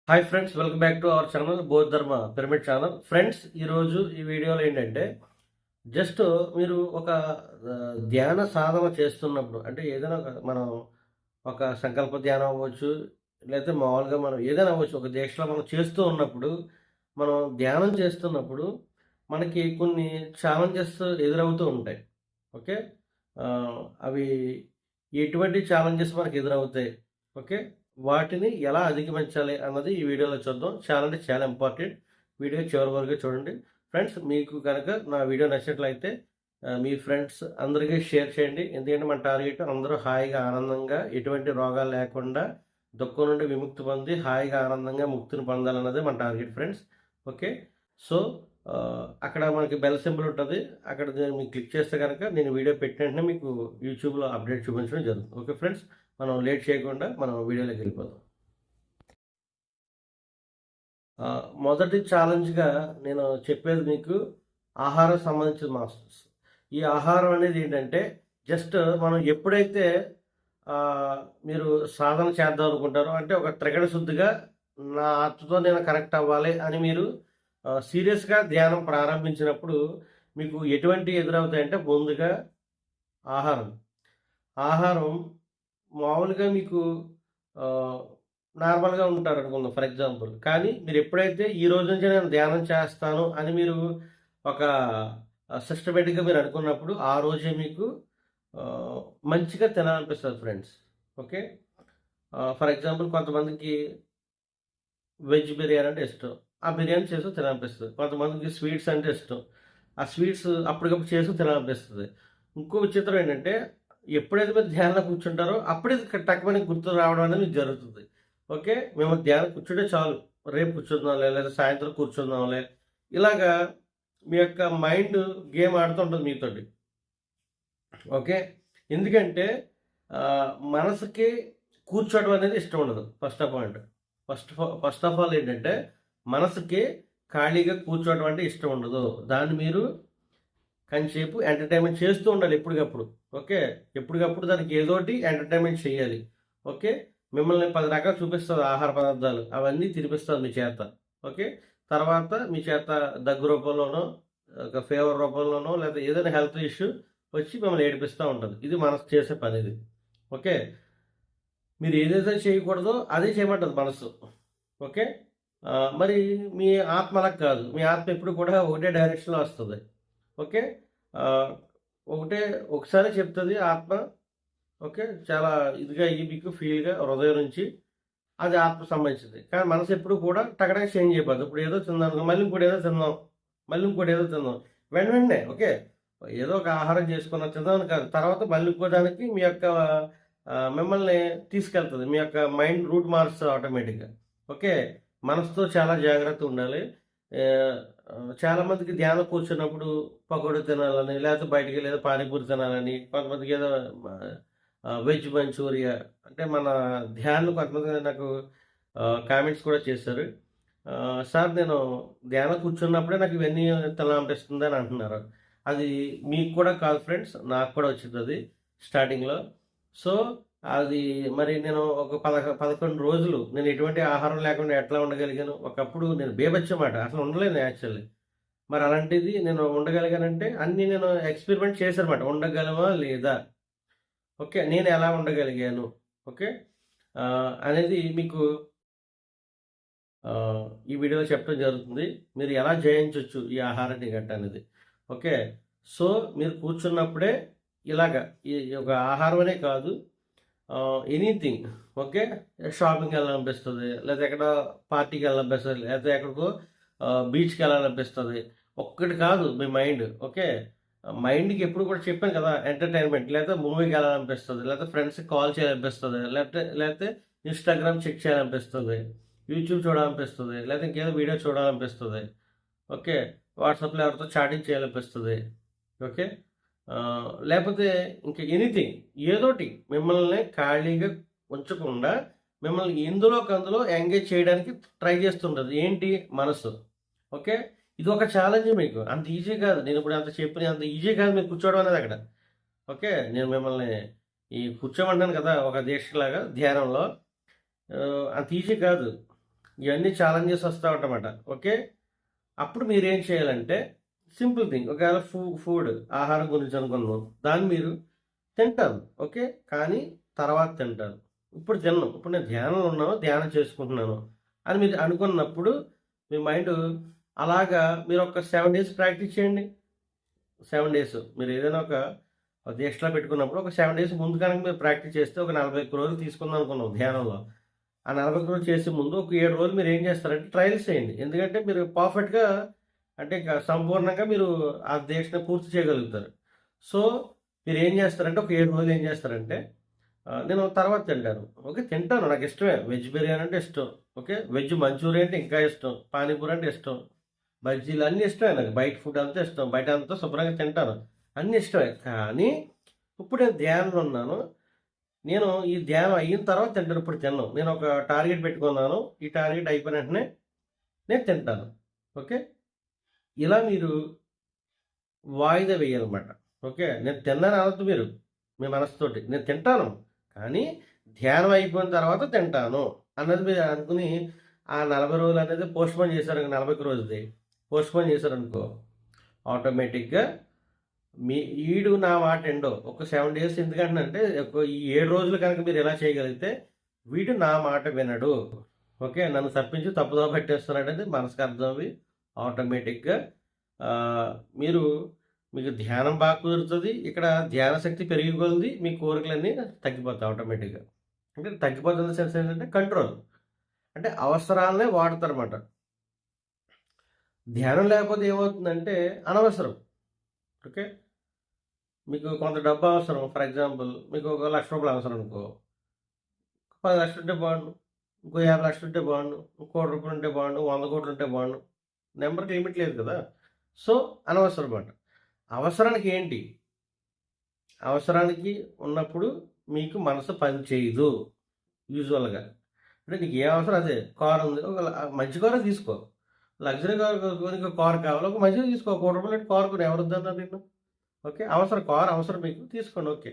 Hi friends, welcome back to our channel బౌద్ధ ధర్మ pyramid channel. Friends, ఈరోజు ఈ వీడియోలో ఏంటంటే జస్ట్ మీరు ఒక ధ్యాన సాధన చేస్తున్నప్పుడు అంటే ఏదైనా మనం ఒక సంకల్ప ధ్యానం అవ్వచ్చు, లేకపోతే మామూలుగా మనం ఏదైనా అవ్వచ్చు. ఒక దీక్షలో మనం చేస్తూ ఉన్నప్పుడు, మనం ధ్యానం చేస్తున్నప్పుడు మనకి కొన్ని ఛాలెంజెస్ ఎదురవుతూ ఉంటాయి. ఓకే. అవి ఎటువంటి ఛాలెంజెస్ మనకు ఎదురవుతాయి? ఓకే. వాటిని ఎలా అధిగమించాలి అన్నది ఈ వీడియోలో చూద్దాం. చాలా అంటే చాలా ఇంపార్టెంట్. వీడియో చివరి వరకు చూడండి. ఫ్రెండ్స్, మీకు కనుక నా వీడియో నచ్చినట్లయితే మీ ఫ్రెండ్స్ అందరికీ షేర్ చేయండి. ఎందుకంటే మన టార్గెట్ అందరూ హాయిగా, ఆనందంగా, ఎటువంటి రోగాలు లేకుండా, దుఃఖం నుండి విముక్తి పొంది హాయిగా, ఆనందంగా ముక్తిని పొందాలన్నదే మన టార్గెట్ ఫ్రెండ్స్. ఓకే. సో, అక్కడ మనకి బెల్ సింబల్ ఉంటుంది. అక్కడ మీరు క్లిక్ చేస్తే కనుక నేను వీడియో పెట్టిన వెంటనే మీకు యూట్యూబ్లో అప్డేట్ చూపించడం జరుగుతుంది. ఓకే ఫ్రెండ్స్, మనం లేట్ చేయకుండా మనం వీడియోలోకి వెళ్ళిపోదాం. మొదటి ఛాలెంజ్గా నేను చెప్పేది మీకు ఆహారం సంబంధించిన మాస్టర్స్. ఈ ఆహారం అనేది ఏంటంటే జస్ట్ మనం ఎప్పుడైతే మీరు సాధన చేద్దాం అనుకుంటారో, అంటే ఒక త్రికరణ శుద్ధిగా నా ఆత్మతో నేను కనెక్ట్ అవ్వాలి అని మీరు సీరియస్గా ధ్యానం ప్రారంభించినప్పుడు మీకు ఎటువంటి ఎదురవుతాయంటే, ముందుగా ఆహారం. ఆహారం మామూలుగా మీకు నార్మల్‌గా ఉంటారనుకుందాం ఫర్ ఎగ్జాంపుల్. కానీ మీరు ఎప్పుడైతే ఈ రోజు నుంచే నేను ధ్యానం చేస్తాను అని మీరు ఒక సిస్టమేటిక్‌గా మీరు అనుకున్నప్పుడు, ఆ రోజే మీకు మంచిగా తినాలనిపిస్తది ఫ్రెండ్స్. ఓకే. ఫర్ ఎగ్జాంపుల్ కొంతమందికి వెజ్ బిర్యానీ అంటే ఇష్టం. ఆ బిర్యానీ చేసుకొని తినాలనిపిస్తది. కొంతమందికి స్వీట్స్ అంటే ఇష్టం. ఆ స్వీట్స్ అప్పటికప్పుడు చేసుకొని తినాలనిపిస్తది. ఇంకో విచిత్రం ఏంటంటే, ఎప్పుడైతే మీరు ధ్యానంలో కూర్చుంటారో అప్పుడే టక్కుమని గుర్తు రావడం అనేది మీకు జరుగుతుంది. ఓకే. మేము ధ్యానం కూర్చుంటే చాలు, రేపు కూర్చుందాంలే, లేదా సాయంత్రం కూర్చుందాంలే, ఇలాగా మీ యొక్క మైండ్ గేమ్ ఆడుతూ ఉంటుంది మీతోటి. ఓకే. ఎందుకంటే మనసుకి కూర్చోవడం అనేది ఇష్టం ఉండదు. ఫస్ట్ ఆఫ్ ఆల్ ఏంటంటే, మనసుకి ఖాళీగా కూర్చోవడం అంటే ఇష్టం ఉండదు. దాన్ని మీరు కొంచెంసేపు ఎంటర్టైన్మెంట్ చేస్తూ ఉండాలి ఎప్పటికప్పుడు. ఓకే. ఎప్పటికప్పుడు దానికి ఏదోటి ఎంటర్టైన్మెంట్ చేయాలి. ఓకే. మిమ్మల్ని 10 రకాలు చూపిస్తుంది ఆహార పదార్థాలు. అవన్నీ తినిపిస్తుంది మీ చేత. ఓకే. తర్వాత మీ చేత దగ్గు రూపంలోనో, ఒక ఫీవర్ రూపంలోనో, లేదా ఏదైనా హెల్త్ ఇష్యూ వచ్చి మిమ్మల్ని ఏడిపిస్తూ ఉంటుంది. ఇది మనసు చేసే పని ఇది. ఓకే. మీరు ఏదైతే చేయకూడదో అదే చేయమంటుంది మనసు. ఓకే. మరి మీ ఆత్మ అలా కాదు. మీ ఆత్మ ఎప్పుడు కూడా ఒకటే డైరెక్షన్‌లో వస్తది. ఓకే. ఒకటే ఒకసారి చెప్తుంది ఆత్మ. ఓకే. చాలా ఇదిగా మీకు ఫీల్‌గా హృదయం నుంచి అది ఆత్మకు సంబంధించింది. కానీ మనసు ఎప్పుడు కూడా టకటక చేంజ్ అయిపోద్ది. ఇప్పుడు ఏదో తిందాం, మళ్ళీ ఇంకోటి ఏదో తిందాం, మళ్ళీ ఇంకోటి ఏదో తిందాం. వెంటనే ఓకే. ఏదో ఒక ఆహారం చేసుకున్న తిందామని కాదు. తర్వాత మళ్ళీ ఇంకో దానికి మీ యొక్క మిమ్మల్ని తీసుకెళ్తది. మీ యొక్క మైండ్ రూట్ మారుస్తది ఆటోమేటిక్‌గా. ఓకే. మనసుతో చాలా జాగ్రత్తగా ఉండాలి. చాలామందికి ధ్యానం కూర్చున్నప్పుడు పకోడీ తినాలని, లేకపోతే బయటికెళ్ళి ఏదో పానీపూరి తినాలని, కొంతమందికి ఏదో వెజ్ మంచూరియా, అంటే మన ధ్యానులు కొంతమంది నాకు కామెంట్స్ కూడా చేశారు. సార్, నేను ధ్యానం కూర్చున్నప్పుడే నాకు ఇవన్నీ తినాలనిపిస్తుంది అని అంటున్నారు. అది మీకు కూడా కాదు ఫ్రెండ్స్, నాకు కూడా వచ్చిందది స్టార్టింగ్‌లో. సో, అది మరి నేను ఒక 11 రోజులు నేను ఎటువంటి ఆహారం లేకుండా ఎట్లా ఉండగలిగాను? ఒకప్పుడు నేను బీభత్సం మాట. అసలు ఉండలేను యాక్చువల్లీ. మరి అలాంటిది నేను ఉండగలిగానంటే అన్నీ నేను ఎక్స్‌పెరిమెంట్ చేశానన్నమాట. ఉండగలమా? లేదా? ఓకే. నేను ఎలా ఉండగలిగాను? ఓకే. అనేది మీకు ఈ వీడియోలో చెప్పడం జరుగుతుంది. మీరు ఎలా జయించొచ్చు ఈ ఆహారాన్ని గట్ట అనేది. ఓకే. సో, మీరు కూర్చున్నప్పుడే ఇలాగ ఈ ఒక ఆహారం అనే కాదు, ఎనీథింగ్. ఓకే. షాపింగ్‌కెళ్ళాలనిపిస్తది, లేతే ఎక్కడో పార్టీకెళ్ళాలనిపిస్తది, లేతే ఎక్కడికో బీచ్‌కెళ్ళాలనిపిస్తది. ఒక్కటి కాదు మీ మైండ్. ఓకే. మైండ్‌కి ఎప్పుడు కూడా చెప్పాను కదా! ఎంటర్‌టైన్‌మెంట్, లేదా మూవీకెళ్ళాలనిపిస్తది, లేతే ఫ్రెండ్స్‌కి కాల్ చేయాలనిపిస్తది, లేతే ఇన్‌స్టాగ్రామ్ చెక్ చేయాలనిపిస్తది, యూట్యూబ్ చూడాలనిపిస్తది, లేతే ఇంకేదో వీడియో చూడాలనిపిస్తది. ఓకే. వాట్సాప్‌లో ఎవరితో చాటింగ్ చేయాలనిపిస్తది. ఓకే. లేపోతే ఇంక ఎనీథింగ్, ఏదోటి మిమ్మల్ని ఖాళీగా ఉంచకుండా మిమ్మల్ని ఇందులోకందులో ఎంగేజ్ చేయడానికి ట్రై చేస్తుంటది. ఏంటి? మనసు. ఓకే. ఇదొక ఛాలెంజ్ మీకు. అంత ఈజీ కాదు. నేనిప్పుడు అంత చెప్పిన అంత ఈజీ కాదు మీరు కూర్చోవడం అనేది అక్కడ. ఓకే. నేను మిమ్మల్ని కూర్చోమన్నాను కదా! ఒక దీక్షలాగా ధ్యానంలో. అంత ఈజీ కాదు. ఇవన్నీ ఛాలెంజెస్ వస్తూ ఉంటాయన్నమాట. ఓకే. అప్పుడు మీరేం చేయాలంటే సింపుల్ థింగ్, ఒకవేళ ఫుడ్ ఆహారం గురించి అనుకున్నాం, దాన్ని మీరు తింటాను. ఓకే. కానీ తర్వాత తింటాను. ఇప్పుడు తినను. ఇప్పుడు నేను ధ్యానంలో ఉన్నాను, ధ్యానం చేసుకుంటున్నాను అని మీరు అనుకున్నప్పుడు మీ మైండ్ అలాగా మీరు ఒక 7 డేస్ ప్రాక్టీస్ చేయండి. 7 డేస్ మీరు ఏదైనా ఒక దీక్షలా పెట్టుకున్నప్పుడు ఒక 7 డేస్ ముందు కనుక మీరు ప్రాక్టీస్ చేస్తే ఒక 41 రోజులు తీసుకుందాం అనుకున్నాం ధ్యానంలో. ఆ 41 రోజులు చేసే ముందు ఒక 7 రోజులు మీరు ఏం చేస్తారంటే ట్రయల్స్ చేయండి. ఎందుకంటే మీరు పర్ఫెక్ట్‌గా అంటే ఇక సంపూర్ణంగా మీరు ఆ దీక్షను పూర్తి చేయగలుగుతారు. సో, మీరేం చేస్తారంటే ఒక 7 రోజులు ఏం చేస్తారంటే నేను తర్వాత తింటాను. ఓకే. తింటాను, నాకిష్టమే. వెజ్ బిర్యానీ అంటే ఇష్టం. ఓకే. వెజ్ మంచూరియా అంటే ఇంకా ఇష్టం. పానీపూరి అంటే ఇష్టం. బజ్జీలు అన్నీ ఇష్టమే నాకు. బయట ఫుడ్ అంతా ఇష్టం. బయట అంతా శుభ్రంగా తింటాను. అన్నీ ఇష్టమే. కానీ ఇప్పుడు నేను ధ్యానంలో ఉన్నాను. నేను ఈ ధ్యానం అయిన తర్వాత తింటాను. ఇప్పుడు తినను. నేను ఒక టార్గెట్ పెట్టుకున్నాను. ఈ టార్గెట్ అయిపోయిన వెంటనే నేను తింటాను. ఓకే. ఇలా మీరు వాయిదా వేయాలన్నమాట. ఓకే. నేను తిన్నాను అనొద్దు మీరు మీ మనసుతోటి. నేను తింటాను. కానీ ధ్యానం అయిపోయిన తర్వాత తింటాను అన్నది మీరు అనుకుని ఆ 40 రోజులు అనేది పోస్ట్‌పోన్ చేశారు. 41 రోజుది పోస్ట్‌పోన్ చేశారనుకో, ఆటోమేటిక్‌గా ఈడు నా మాట ఎండో ఒక 7 డేస్ ఎందుకంటున్నానంటే ఈ 7 రోజులు కనుక మీరు ఇలా చేయగలిగితే వీడు నా మాట వినడు. ఓకే. నన్ను తప్పించి తప్పుదోవ పట్టేస్తున్నాడని మనసుకు అర్థమయ్యి ఆటోమేటిక్‌గా మీరు మీకు ధ్యానం బాగా కుదురుతది. ఇక్కడ ధ్యాన శక్తి పెరిగే కొలది మీ కోరికలన్నీ తగ్గిపోతాయి ఆటోమేటిక్‌గా. అంటే తగ్గిపోతున్న సెన్స్ ఏంటంటే కంట్రోల్. అంటే అవసరాలనే వాడతారన్నమాట. ధ్యానం లేకపోతే ఏమవుతుందంటే అనవసరం. ఓకే. మీకు కొంత డబ్బు అవసరం. ఫర్ ఎగ్జాంపుల్ మీకు ఒక ₹1,00,000 అవసరం అనుకో. 10,00,000 ఉంటే బాగుండు. ఇంకో 50,00,000 ఉంటే బాగుండు. ఇంకో ₹1,00,00,000 ఉంటే బాగుండు. 100,00,00,000 ఉంటే బాగుండు. నంబర్‌కి లిమిట్ లేదు కదా! సో, అనవసరం మాట. అవసరానికి ఏంటి? అవసరానికి ఉన్నప్పుడు మీకు మనసు పని చేయదు యూజువల్‌గా. అంటే నీకు ఏ అవసరం అదే. కార్ ఉంది. ఒక మంచి కారే తీసుకో. లగ్జరీ కార్ నీకు కార్ కావాలి. ఒక మంచిది తీసుకో. ₹1,00,00,000 పెట్టి కార్ కొని ఎవరొద్దన్నారు నిన్ను? ఓకే. అవసరం కార్ అవసరం మీకు తీసుకోండి. ఓకే.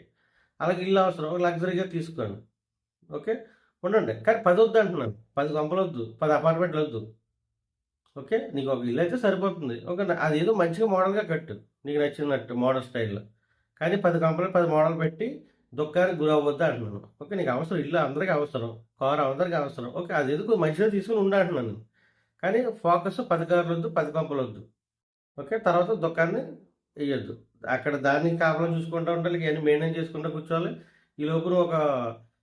అలాగే ఇల్లు అవసరం. ఒక లగ్జరీగా తీసుకోండి. ఓకే. ఉండండి. కానీ 10 వద్దంటున్నాను. 10 కొంపలొద్దు. 10 అపార్ట్‌మెంట్‌లొద్దు. ఓకే. నీకు ఒక ఇల్లు అయితే సరిపోతుంది. అదేదో మంచిగా మోడల్‌గా కట్టు. నీకు నచ్చినట్టు మోడల్ స్టైల్‌లో. కానీ 10 కంపలు 10 మోడల్ పెట్టి దుఃఖానికి గురవ్వద్దు అంటున్నాను. ఓకే. నీకు అవసరం ఇల్లు అందరికి అవసరం. కారు అందరికి అవసరం. ఓకే. అదెందుకు మంచిగా తీసుకొని ఉండు అంటున్నాను. కానీ ఫోకస్ 10 కార్లొద్దు, 10 కంపలొద్దు. ఓకే. తర్వాత దుఃఖాన్ని ఎయ్యొద్దు. అక్కడ దాన్ని కాపలా చూసుకుంటా ఉండాలి. ఇయన్నీ మెయింటైన్ చేసుకుంటూ కూర్చోవాలి. ఈలోపు నువ్వు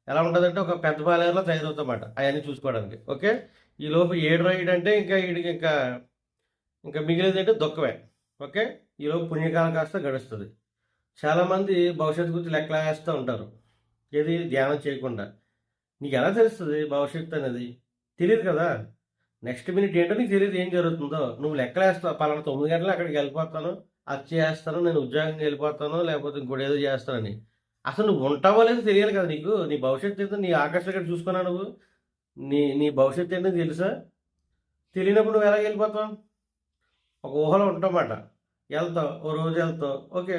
ఎలా ఉంటదంటే ఒక పెద్ద బాలేరులా తయారవుతామాట అయన్నీ చూసుకోవడానికి. ఓకే. ఈలోపు ఏడు రాయుడంటే ఇంకా ఈడికి ఇంకా మిగిలేదంటే దుఃఖమే. ఓకే. ఈలోపు పుణ్యకాలం కాస్త గడుస్తది. చాలామంది భవిష్యత్తు గురించి లెక్కలేస్తా ఉంటారు. ఏది ధ్యానం చేయకుండా. నీకెలా తెలుస్తది భవిష్యత్తు అనేది? తెలీదు కదా! నెక్స్ట్ మినిట్ ఏంటో నీకు తెలీదు ఏం జరుగుతుందో. నువ్వు లెక్కలేస్తావు. పలానా 9 గంటలకు అక్కడికెళ్ళిపోతాను, అది చేస్తాను, నేను ఉద్యోగంకి వెళ్ళిపోతాను, లేకపోతే ఇంకోటేదో చేస్తానని. అసలు నువ్వు ఉంటావో లేదో తెలియాలి కదా నీకు. నీ భవిష్యత్తు ఏంటో నీ ఆకాశ రేఖ చూసుకున్నావా నువ్వు? నీ నీ భవిష్యత్తు ఏంటో తెలుసా? తెలియనప్పుడు నువ్వు ఎలాగెళ్ళిపోతావు? ఒక ఊహలో ఉంటామాట. ఎళ్తావు. ఓ రోజు ఎళ్తావు. ఓకే.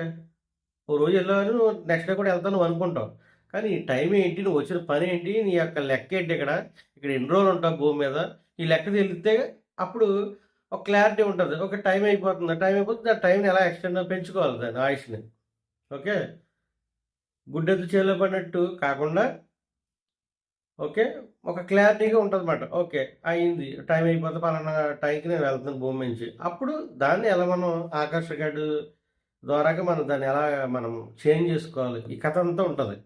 ఓ రోజు ఎళ్ళావని నువ్వు నెక్స్ట్ డే కూడా ఎళ్తావు నువ్వు అనుకుంటావు. కానీ ఈ టైం ఏంటి? నువ్వు వచ్చిన పనేంటి? నీ యొక్క లెక్కేంటి ఇక్కడ? ఇక్కడ ఎన్ని రోజులు ఉంటావు భూమి మీద? ఈ లెక్క తెలిస్తే అప్పుడు ఒక క్లారిటీ ఉంటది. ఓకే. టైం అయిపోతుంది. టైం అయిపోతుంది. ఆ టైంని ఎలా ఎక్స్‌టెండ్ పెంచుకోవాలి దాని ఆయుష్‌ని. ఓకే. గుడ్డెద్దు చేలో పడినట్టు కాకుండా ఓకే. ఒక క్లారిటీగా ఉంటదన్నమాట. ఓకే. అయింది. టైం అయిపోతే పలానా టైంకి నేను వెళ్తున్నాను భూమి నుంచి. అప్పుడు దాన్ని ఎలా మనం ఆకాశ రికార్డు ద్వారాగా మనం దాన్ని ఎలా మనం చేంజ్ చేసుకోవాలి. ఈ కథ అంతా ఉంటది.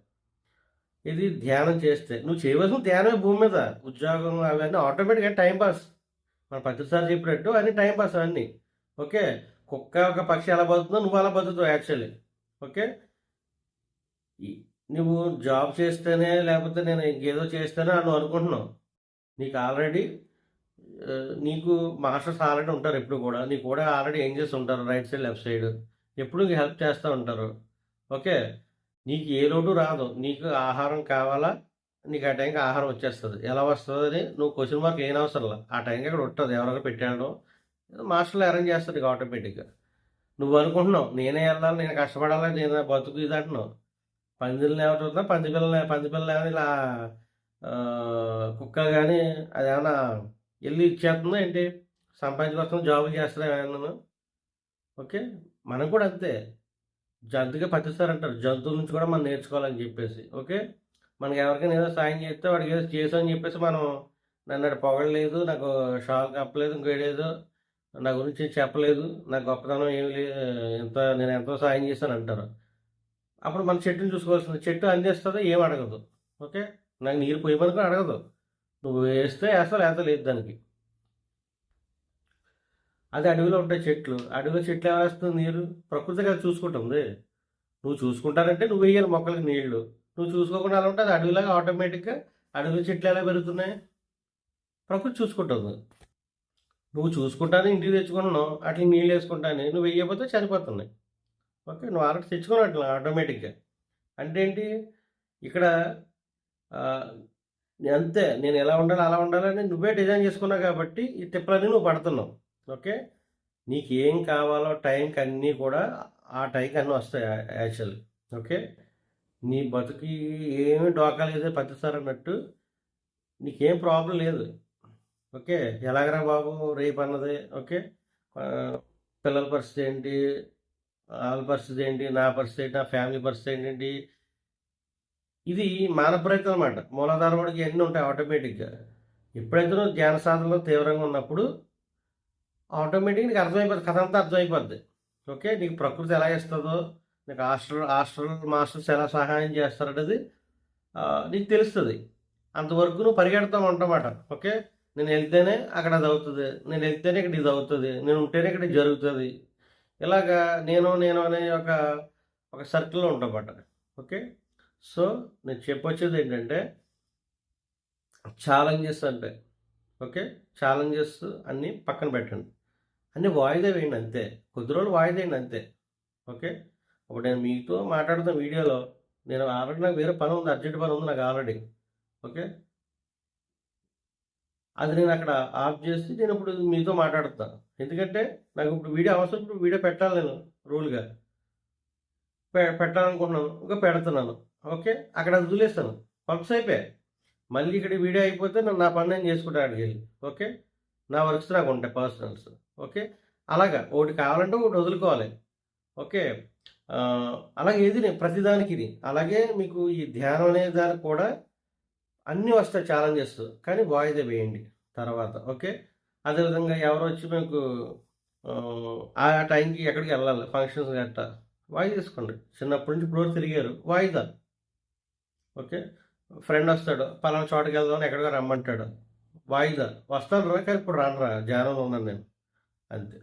ఇది ధ్యానం చేస్తే. నువ్వు చేయవలసిన ధ్యానమే భూమి మీద. ఉద్యోగం అవన్నీ ఆటోమేటిక్‌గా టైమ్ పాస్. మనం ప్రతిసారి చెప్పినట్టు అన్నీ టైమ్ పాస్ అవన్నీ. ఓకే. కుక్క ఒక పక్షి ఎలా బతుకుతుందో నువ్వు అలా బతుకుతావు యాక్చువల్లీ. ఓకే. ఈ నువ్వు జాబ్ చేస్తేనే లేకపోతే నేను ఇంకేదో చేస్తేనే అని నువ్వు అనుకుంటున్నావు. నీకు ఆల్రెడీ నీకు మాస్టర్స్ ఆల్రెడీ ఉంటారు ఎప్పుడు కూడా. నీకు కూడా ఆల్రెడీ ఏంజెస్ ఉంటారు రైట్ సైడ్, లెఫ్ట్ సైడ్. ఎప్పుడు నీకు హెల్ప్ చేస్తూ ఉంటారు. ఓకే. నీకు ఏ లోటు రాదు. నీకు ఆహారం కావాలా? నీకు ఆ టైంకి ఆహారం వచ్చేస్తది. ఎలా వస్తదని నువ్వు క్వెషన్ మార్క్ ఏయనవసరంలా. ఆ టైంకి అక్కడ ఉంటది. ఎవరైనా పెట్టాడో మాస్టర్‌లు అరేంజ్ చేస్తారు నీకు ఆటోమేటిక్‌గా. నువ్వు అనుకుంటున్నావు నేనే ఎళ్ళాలి, నేను కష్టపడాలి, నేను నా బతుకు ఇది అంటున్నావు. పందిల్ని ఎవరు చూసినా పంది పిల్లలు ఇలా కుక్క గాని అదేమన్నా వెళ్ళి ఇచ్చేస్తుందా ఏంటి? సంపాదించుకొస్తున్నాం, జాబులు చేస్తున్నాం ఏమన్నాను. ఓకే. మనం కూడా అంతే. అందుకే పట్టిస్తారంటారు. జంతువుల నుంచి కూడా మనం నేర్చుకోవాలని చెప్పేసి. ఓకే. మనకి ఎవరికైనా ఏదో సాయం చేస్తే వాడికి ఏదో చేశామని చెప్పేసి మనం నన్ను ఆడు పొగడలేదు, నాకు షాల్ కప్పలేదు, ఇంకోటేదో నా గురించి చెప్పలేదు, నా గొప్పతనం ఏమి నేను ఎంతో సాయం చేశాను అంటారు. అప్పుడు మన చెట్టుని చూసుకోవాల్సింది. చెట్టు అందిస్తుందో ఏం అడగదు. ఓకే. నాకు నీరు పోయమని కూడా అడగదు. నువ్వు వేస్తే వేస్తావు, లేకపోతే లేదు దానికి. అదే అడవిలో ఉంటాయి చెట్లు. అడవిలో చెట్లు ఎలా వేస్తుంది నీరు? ప్రకృతి కదా చూసుకుంటుంది. నువ్వు చూసుకుంటానంటే నువ్వు వేయాలి మొక్కలకి నీళ్లు. నువ్వు చూసుకోకుండా అలా ఉంటే అది అడవిలాగా ఆటోమేటిక్గా అడవి చెట్లు ఎలా పెరుగుతున్నాయి? ప్రకృతి చూసుకుంటుంది. నువ్వు చూసుకుంటానే ఇంటికి తెచ్చుకున్నావు, అట్లా నీళ్ళు వేసుకుంటానే నువ్వు వేయకపోతే చనిపోతున్నాయి. ఓకే. నువ్వు ఆల్రెడీ తెచ్చుకున్నావు అట్లా ఆటోమేటిక్గా. అంటే ఏంటి? ఇక్కడ అంతే, నేను ఎలా ఉండాలి అలా ఉండాలని నువ్వే డిజైన్ చేసుకున్నావు కాబట్టి ఈ తిప్పలన్నీ నువ్వు పడుతున్నావు. ఓకే. నీకేం కావాలో టైంకి అన్నీ కూడా ఆ టైంకి అన్నీ వస్తాయి యాక్చువల్లీ. ఓకే. నీ బతుకి ఏమి డోకా లేదు పత్తిసారి అన్నట్టు నీకేం ప్రాబ్లం లేదు. ఓకే. ఎలాగరా బాబు రేపు అన్నది. ఓకే. పిల్లల పరిస్థితి ఏంటి, వాళ్ళ పరిస్థితి ఏంటి, నా పరిస్థితి ఏంటి, నా ఫ్యామిలీ పరిస్థితి ఏంటండి. ఇది మానవ ప్రయత్నం అనమాట. మూలాధారం వాడికి ఇవన్నీ ఉంటాయి ఆటోమేటిక్గా. ఎప్పుడైతే నువ్వు ధ్యాన సాధనలో తీవ్రంగా ఉన్నప్పుడు ఆటోమేటిక్గా నీకు అర్థమైపోద్ది, కథ అంతా అర్థమైపోద్ది. ఓకే. నీకు ప్రకృతి ఎలా ఇస్తుందో, నీకు హాస్టల్ మాస్టర్స్ ఎలా సహాయం చేస్తారనేది నీకు తెలుస్తుంది. అంతవరకు నువ్వు పరిగెడతా ఉంటామాట. ఓకే. నేను వెళ్తేనే అక్కడ అది అవుతుంది, నేను వెళ్తేనే ఇక్కడ ఇది అవుతుంది, నేను ఉంటేనే ఇక్కడ ఇది జరుగుతుంది. ఇలాగా నేను అనే ఒక సర్కిల్లో ఉంటామాట. ఓకే. సో నేను చెప్పొచ్చేది ఏంటంటే ఛాలెంజెస్ అంటే, ఓకే, ఛాలెంజెస్ అన్నీ పక్కన పెట్టండి, అన్నీ వాయిదా వేయండి అంతే. కొద్ది రోజులు వాయిదా వేయండి అంతే. ఓకే. ఇప్పుడు నేను మీతో మాట్లాడుతున్న వీడియోలో నేను ఆల్రెడీ నాకు వేరే పని ఉంది, అర్జెంట్ పని ఉంది నాకు ఆల్రెడీ. ఓకే. అది నేను అక్కడ ఆఫ్ చేసి నేను ఇప్పుడు మీతో మాట్లాడుతాను. ఎందుకంటే నాకు ఇప్పుడు వీడియో అవసరం, ఇప్పుడు వీడియో పెట్టాలి నేను రూల్గా పెట్టాలనుకుంటున్నాను, ఇంకా పెడుతున్నాను. ఓకే. అక్కడ అది వదిలేస్తాను, వర్క్స్ అయిపోయాయి. మళ్ళీ ఇక్కడ వీడియో అయిపోతే నా పని నేను చేసుకుంటాను అక్కడికి వెళ్ళి. ఓకే. నా వర్క్స్ నాకు ఉంటాయి పర్సనల్స్. ఓకే. అలాగా ఒకటి కావాలంటే ఒకటి వదులుకోవాలి. ఓకే. అలాగే ఏది నేను ప్రతిదానికి ఇది అలాగే మీకు ఈ ధ్యానం అనే దానికి కూడా అన్నీ వస్తాయి ఛాలెంజెస్, కానీ వాయిదా వేయండి తర్వాత. ఓకే. అదేవిధంగా ఎవరు వచ్చి మీకు ఆ టైంకి ఎక్కడికి వెళ్ళాలి ఫంక్షన్స్ గట్టా వాయిదా తీసుకోండి. చిన్నప్పటి నుంచి ఇప్పుడు తిరిగారు వాయిదా. ఓకే. ఫ్రెండ్ వస్తాడు, పలానా చోటకి వెళ్దామని ఎక్కడికో రమ్మంటాడు, వాయిదా. వస్తాను రా, కానీ ఇప్పుడు రాను రా, ధ్యానంలో ఉన్నాను నేను, అంతే.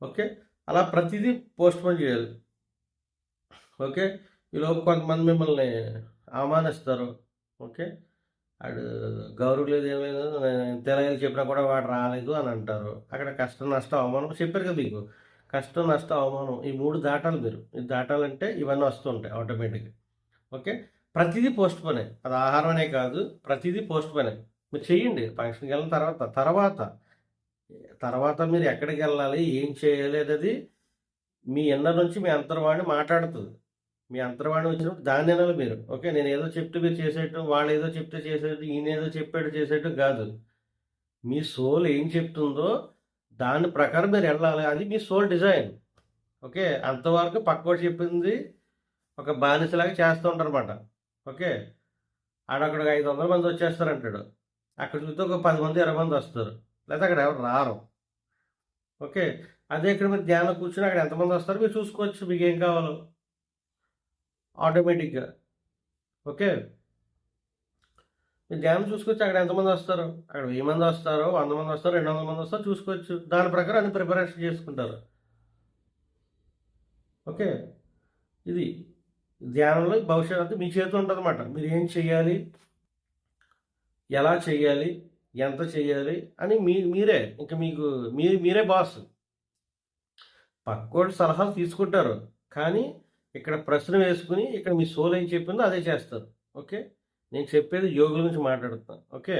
ఓకే. అలా ప్రతిదీ పోస్ట్పోన్ చేయాలి. ఓకే. ఈలోపు కొంతమంది మిమ్మల్ని అవమానిస్తారు. ఓకే. వాడు గౌరవం లేదు, ఏమైనా తెలంగాణ చెప్పినా కూడా వాడు రాలేదు అని అంటారు. అక్కడ కష్టం నష్టం అవమానం చెప్పారు కదా మీకు. కష్టం నష్టం అవమానం ఈ 3 దాటాలి మీరు. ఇది దాటాలంటే ఇవన్నీ వస్తుంటాయి ఆటోమేటిక్గా. ఓకే. ప్రతిదీ పోస్ట్ పోనే, అది ఆహారం అనే కాదు, ప్రతిదీ పోస్ట్ పోనే. మీరు చెయ్యండి ఫంక్షన్కి వెళ్ళిన తర్వాత మీరు ఎక్కడికి వెళ్ళాలి, ఏం చేయాలి అనేది మీ ఇన్నర్ నుంచి మీ అంతర్వాణి మాట్లాడుతుంది. మీ అంతర్వాణి వచ్చినప్పుడు దాన్ని వినాలి మీరు. ఓకే. నేను ఏదో చెప్తే మీరు చేసేట్టు, వాళ్ళు ఏదో చెప్తే చేసేట్టు, ఈయన ఏదో చెప్పాడు చేసేట్టు కాదు. మీ సోల్ ఏం చెప్తుందో దాని ప్రకారం మీరు వెళ్ళాలి. అది మీ సోల్ డిజైన్. ఓకే. అంతవరకు పక్కోడు చెప్పింది ఒక బానిసలాగా చేస్తూ ఉంటారు అనమాట. ఓకే. ఆడక్కడ 500 మంది వచ్చేస్తారంటాడు, అక్కడ చూస్తే ఒక 10 మంది 20 మంది వస్తారు, లేదా అక్కడ ఎవరు రారు. ఓకే. అదే ఇక్కడ మీరు ధ్యానం కూర్చొని అక్కడ ఎంతమంది వస్తారో మీరు చూసుకోవచ్చు, మీకు ఏం కావాలో ఆటోమేటిక్గా. ఓకే. మీరు ధ్యానం చూసుకోవచ్చు, అక్కడ ఎంతమంది వస్తారు, అక్కడ 1000 మంది వస్తారో, 100 మంది వస్తారో, 200 మంది వస్తారో చూసుకోవచ్చు. దాని ప్రకారం అన్ని ప్రిపరేషన్ చేసుకుంటారు. ఓకే. ఇది ధ్యానంలో భవిష్యత్తు మీ చేతిలో ఉంటుంది అన్నమాట. మీరు ఏం చెయ్యాలి, ఎలా చెయ్యాలి, ఎంత చెయ్యాలి అని మీరే, ఇంకా మీకు మీరే బాస్. పక్కోటి సలహాలు తీసుకుంటారు, కానీ ఇక్కడ ప్రశ్న వేసుకుని ఇక్కడ మీ సోల్ ఏం చెప్పిందో అదే చేస్తారు. ఓకే. నేను చెప్పేది యోగుల గురించి మాట్లాడుతాను. ఓకే.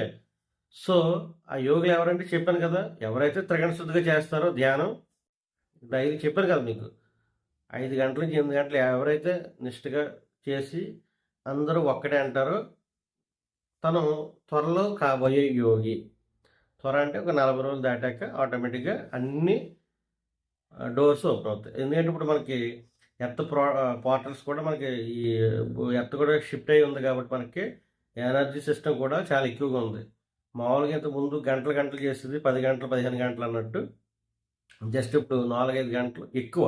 సో ఆ యోగులు ఎవరంటే చెప్పాను కదా, ఎవరైతే త్రిగణ శుద్ధిగా చేస్తారో ధ్యానం డైలీ చెప్పాను కదా మీకు, 5 గంటల నుంచి 8 గంటలు ఎవరైతే నిష్ఠగా చేసి అందరూ ఒక్కటే అంటారో తను త్వరలో కాబోయే యోగి. త్వర అంటే ఒక 40 రోజులు దాటాక ఆటోమేటిక్‌గా అన్నీ డోర్స్ ఓపెన్ అవుతాయి. ఎందుకంటే ఇప్పుడు మనకి పోర్టల్స్ కూడా మనకి ఈ ఎర్త్ కూడా షిఫ్ట్ అయ్యి ఉంది కాబట్టి మనకి ఎనర్జీ సిస్టమ్ కూడా చాలా ఎక్కువగా ఉంది. మామూలుగా ఇంతకుముందు గంటలు గంటలు చేసేది 10 గంటలు, 15 గంటలు అన్నట్టు జస్ట్ ఇప్పుడు 4, 5 గంటలు ఎక్కువ.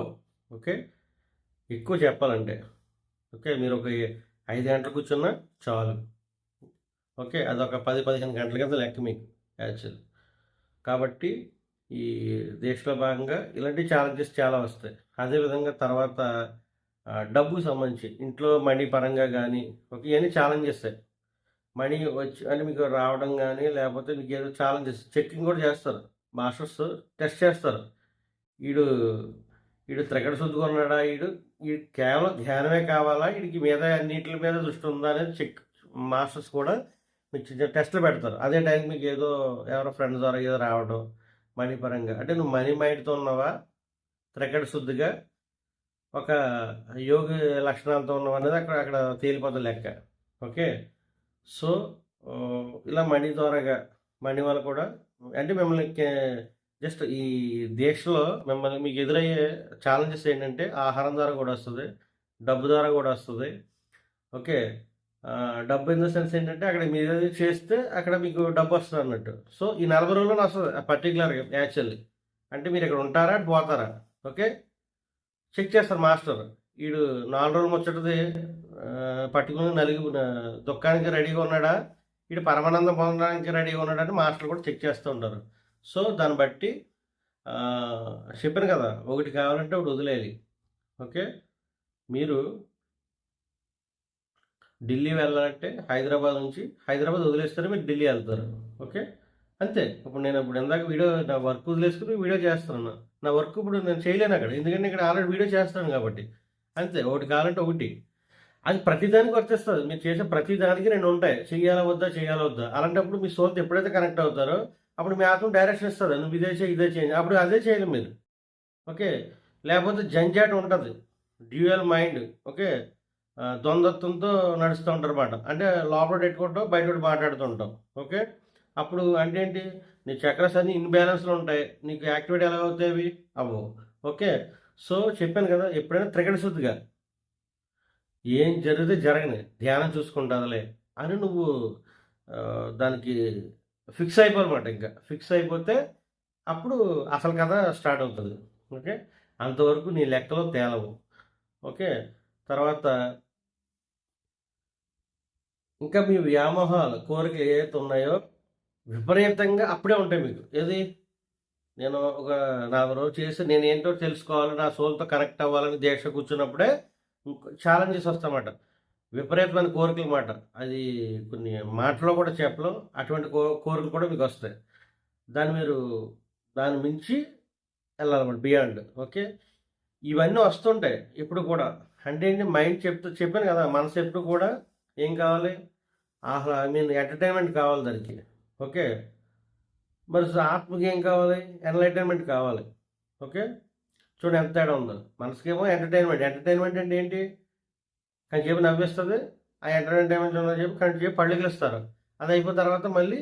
ఓకే. ఎక్కువ చెప్పాలంటే. ఓకే. మీరు ఒక 5 గంటలు కూర్చున్నా చాలు. ఓకే. అదొక 10, 15 గంటల కింద లెక్క మీకు యాక్చువల్లీ. కాబట్టి ఈ దీక్షలో భాగంగా ఇలాంటి ఛాలెంజెస్ చాలా వస్తాయి. అదేవిధంగా తర్వాత డబ్బుకి సంబంధించి ఇంట్లో మనీ పరంగా గానీ, ఓకే. ఇయన్నీ ఛాలెంజెసే. మనీ వచ్చి అంటే మీకు రావడం గానీ, లేపోతే మీకేదో ఛాలెంజెస్ చెకింగ్ కూడా చేస్తారు. మాస్టర్స్ టెస్ట్ చేస్తారు. ఈడు ఈడు త్రికట శుద్ధిగా ఈడు కేవలం ధ్యానమే కావాలా? ఈడికి మీద అన్నిట్లి మీద దృష్టి ఉందా అనేది మాస్టర్స్ కూడా మీకు చిన్న టెస్టులు పెడతారు. అదే టైంకి మీకు ఏదో ఎవరో ఫ్రెండ్స్ ద్వారా ఏదో రావడం మనీ పరంగా. అంటే నువ్వు మనీ మైండ్‌తో ఉన్నావా? త్రికట శుద్ధిగా ఒక యోగి లక్షణాలతో ఉన్నావనేది అక్కడ అక్కడ తేలిపోతుంది లెక్క. ఓకే. సో, ఇలా మనీ ద్వారాగా మనీ వల్ల కూడా అంటే మిమ్మల్ని జస్ట్ ఈ దీక్షలో మీకు ఎదురయ్యే ఛాలెంజెస్ ఏంటంటే ఆహారం ద్వారా కూడా వస్తది. డబ్బు ద్వారా కూడా వస్తది. ఓకే. డబ్బు ఇన్ ద సెన్స్ ఏంటంటే అక్కడ మీరేది చేస్తే అక్కడ మీకు డబ్బొస్తదన్నట్టు. సో, ఈ 40 రోజుల్లోనే వస్తది పర్టిక్యులర్‌గా యాక్చువల్లీ. అంటే మీరిక్కడ ఉంటారా? అటు పోతారా? ఓకే. చెక్ చేస్తారు మాస్టర్. ఈడు 4 రోజులు ముచ్చటది పట్టుకుని దుఃఖానికి రెడీగా ఉన్నాడా? ఈడు పరమానందం పొందడానికి రెడీగా ఉన్నాడా? అని మాస్టర్లు కూడా చెక్ చేస్తూ ఉంటారు. సో, దాన్ని బట్టి చెప్పాను కదా! ఒకటి కావాలంటే ఒకటి వదిలేయాలి. ఓకే. మీరు ఢిల్లీ వెళ్ళాలంటే హైదరాబాద్ వదిలేస్తేనే మీరు ఢిల్లీ వెళ్తారు. ఓకే. అంతే. ఇప్పుడు ఇందాక నా వర్క్ వదిలేసుకొని వీడియో చేస్తున్నాను. నా వర్క్ ఇప్పుడు నేను చేయలేను అక్కడ. ఎందుకంటే ఇక్కడ ఆల్రెడీ వీడియో చేస్తున్నాను కాబట్టి. అంతే. ఒకటి కావాలంటే ఒకటి. అది ప్రతిదానికి వర్తిస్తుంది. మీరు చేసే ప్రతి దానికి 2 ఉంటాయి. చెయ్యాలా వద్దా? అలాంటప్పుడు మీ సోల్‌తో ఎప్పుడైతే కనెక్ట్ అవుతారో అప్పుడు మీ ఆత్మ డైరెక్షన్ ఇస్తది. నువ్వు ఇదే చెయ్యి, ఇదే చెయ్యి. అప్పుడు అదే చేయాలి మీరు. ఓకే. లేకపోతే జంజాట ఉంటది. Dual mind. ఓకే. ద్వంద్వత్వంతో నడుస్తూ ఉంటారన్నమాట. అంటే లోపల పెట్టుకుంటాం, బయటోటి మాట్లాడుతుంటాం. ఓకే. అప్పుడు అంటే ఏంటి? నీ చక్రాస్ అన్నీ ఇన్‌బ్యాలెన్స్‌లో ఉంటాయి. నీకు యాక్టివేట్ ఎలా అవుతాయి అవి? అవ్వవు. ఓకే. సో, చెప్పాను కదా! ఎప్పుడైనా త్రికట శుద్ధిగా ఏం జరిగితే జరగని ధ్యానం చూసుకుంటానులే అని నువ్వు దానికి ఫిక్స్ అయిపోవాలన్నమాట ఇంకా. ఫిక్స్ అయిపోతే అప్పుడు అసలు కథ స్టార్ట్ అవుతుంది. ఓకే. అంతవరకు నీ లెక్కలో తేలవు. ఓకే. తర్వాత ఇంకా మీ వ్యామోహాలు, కోరికలు ఏవైతే ఉన్నాయో విపరీతంగా అప్పుడే ఉంటాయి మీకు. ఏది? నేను ఒక 40 రోజులు చేసి నేనేంటో తెలుసుకోవాలి, నా సోల్‌తో కనెక్ట్ అవ్వాలని దీక్ష కూర్చున్నప్పుడే ఛాలెంజెస్ వస్తాయన్నమాట. విపరీతమైన కోరికలు మాట. అది కొన్ని మాటల్లో కూడా చెప్పలేం. అటువంటి కోరికలు కూడా మీకొస్తాయి. మీరు దాన్ని మించి వెళ్ళాలన్నమాట బియాండ్. ఓకే. ఇవన్నీ వస్తుంటాయి ఎప్పుడు కూడా. అంటే ఏంటి మైండ్ చెప్పాను కదా! మనసు ఎప్పుడు కూడా ఏం కావాలి? ఎంటర్‌టైన్‌మెంట్ కావాలి దానికి. ఓకే. మరి ఆత్మకి ఏం కావాలి? ఎన్‌లైటన్‌మెంట్ కావాలి. ఓకే. చూడండి ఎంత తేడా ఉందో. మనసుకేమో ఎంటర్‌టైన్‌మెంట్. ఎంటర్‌టైన్‌మెంట్ అంటే ఏంటి? కొంచెంసేపు నవ్విస్తది. ఆ ఎంటర్‌టైన్‌మెంట్ ఉందని చెప్పి కొంచెంసేపు పళ్ళికిలిస్తారు. అది అయిపోయిన తర్వాత మళ్ళీ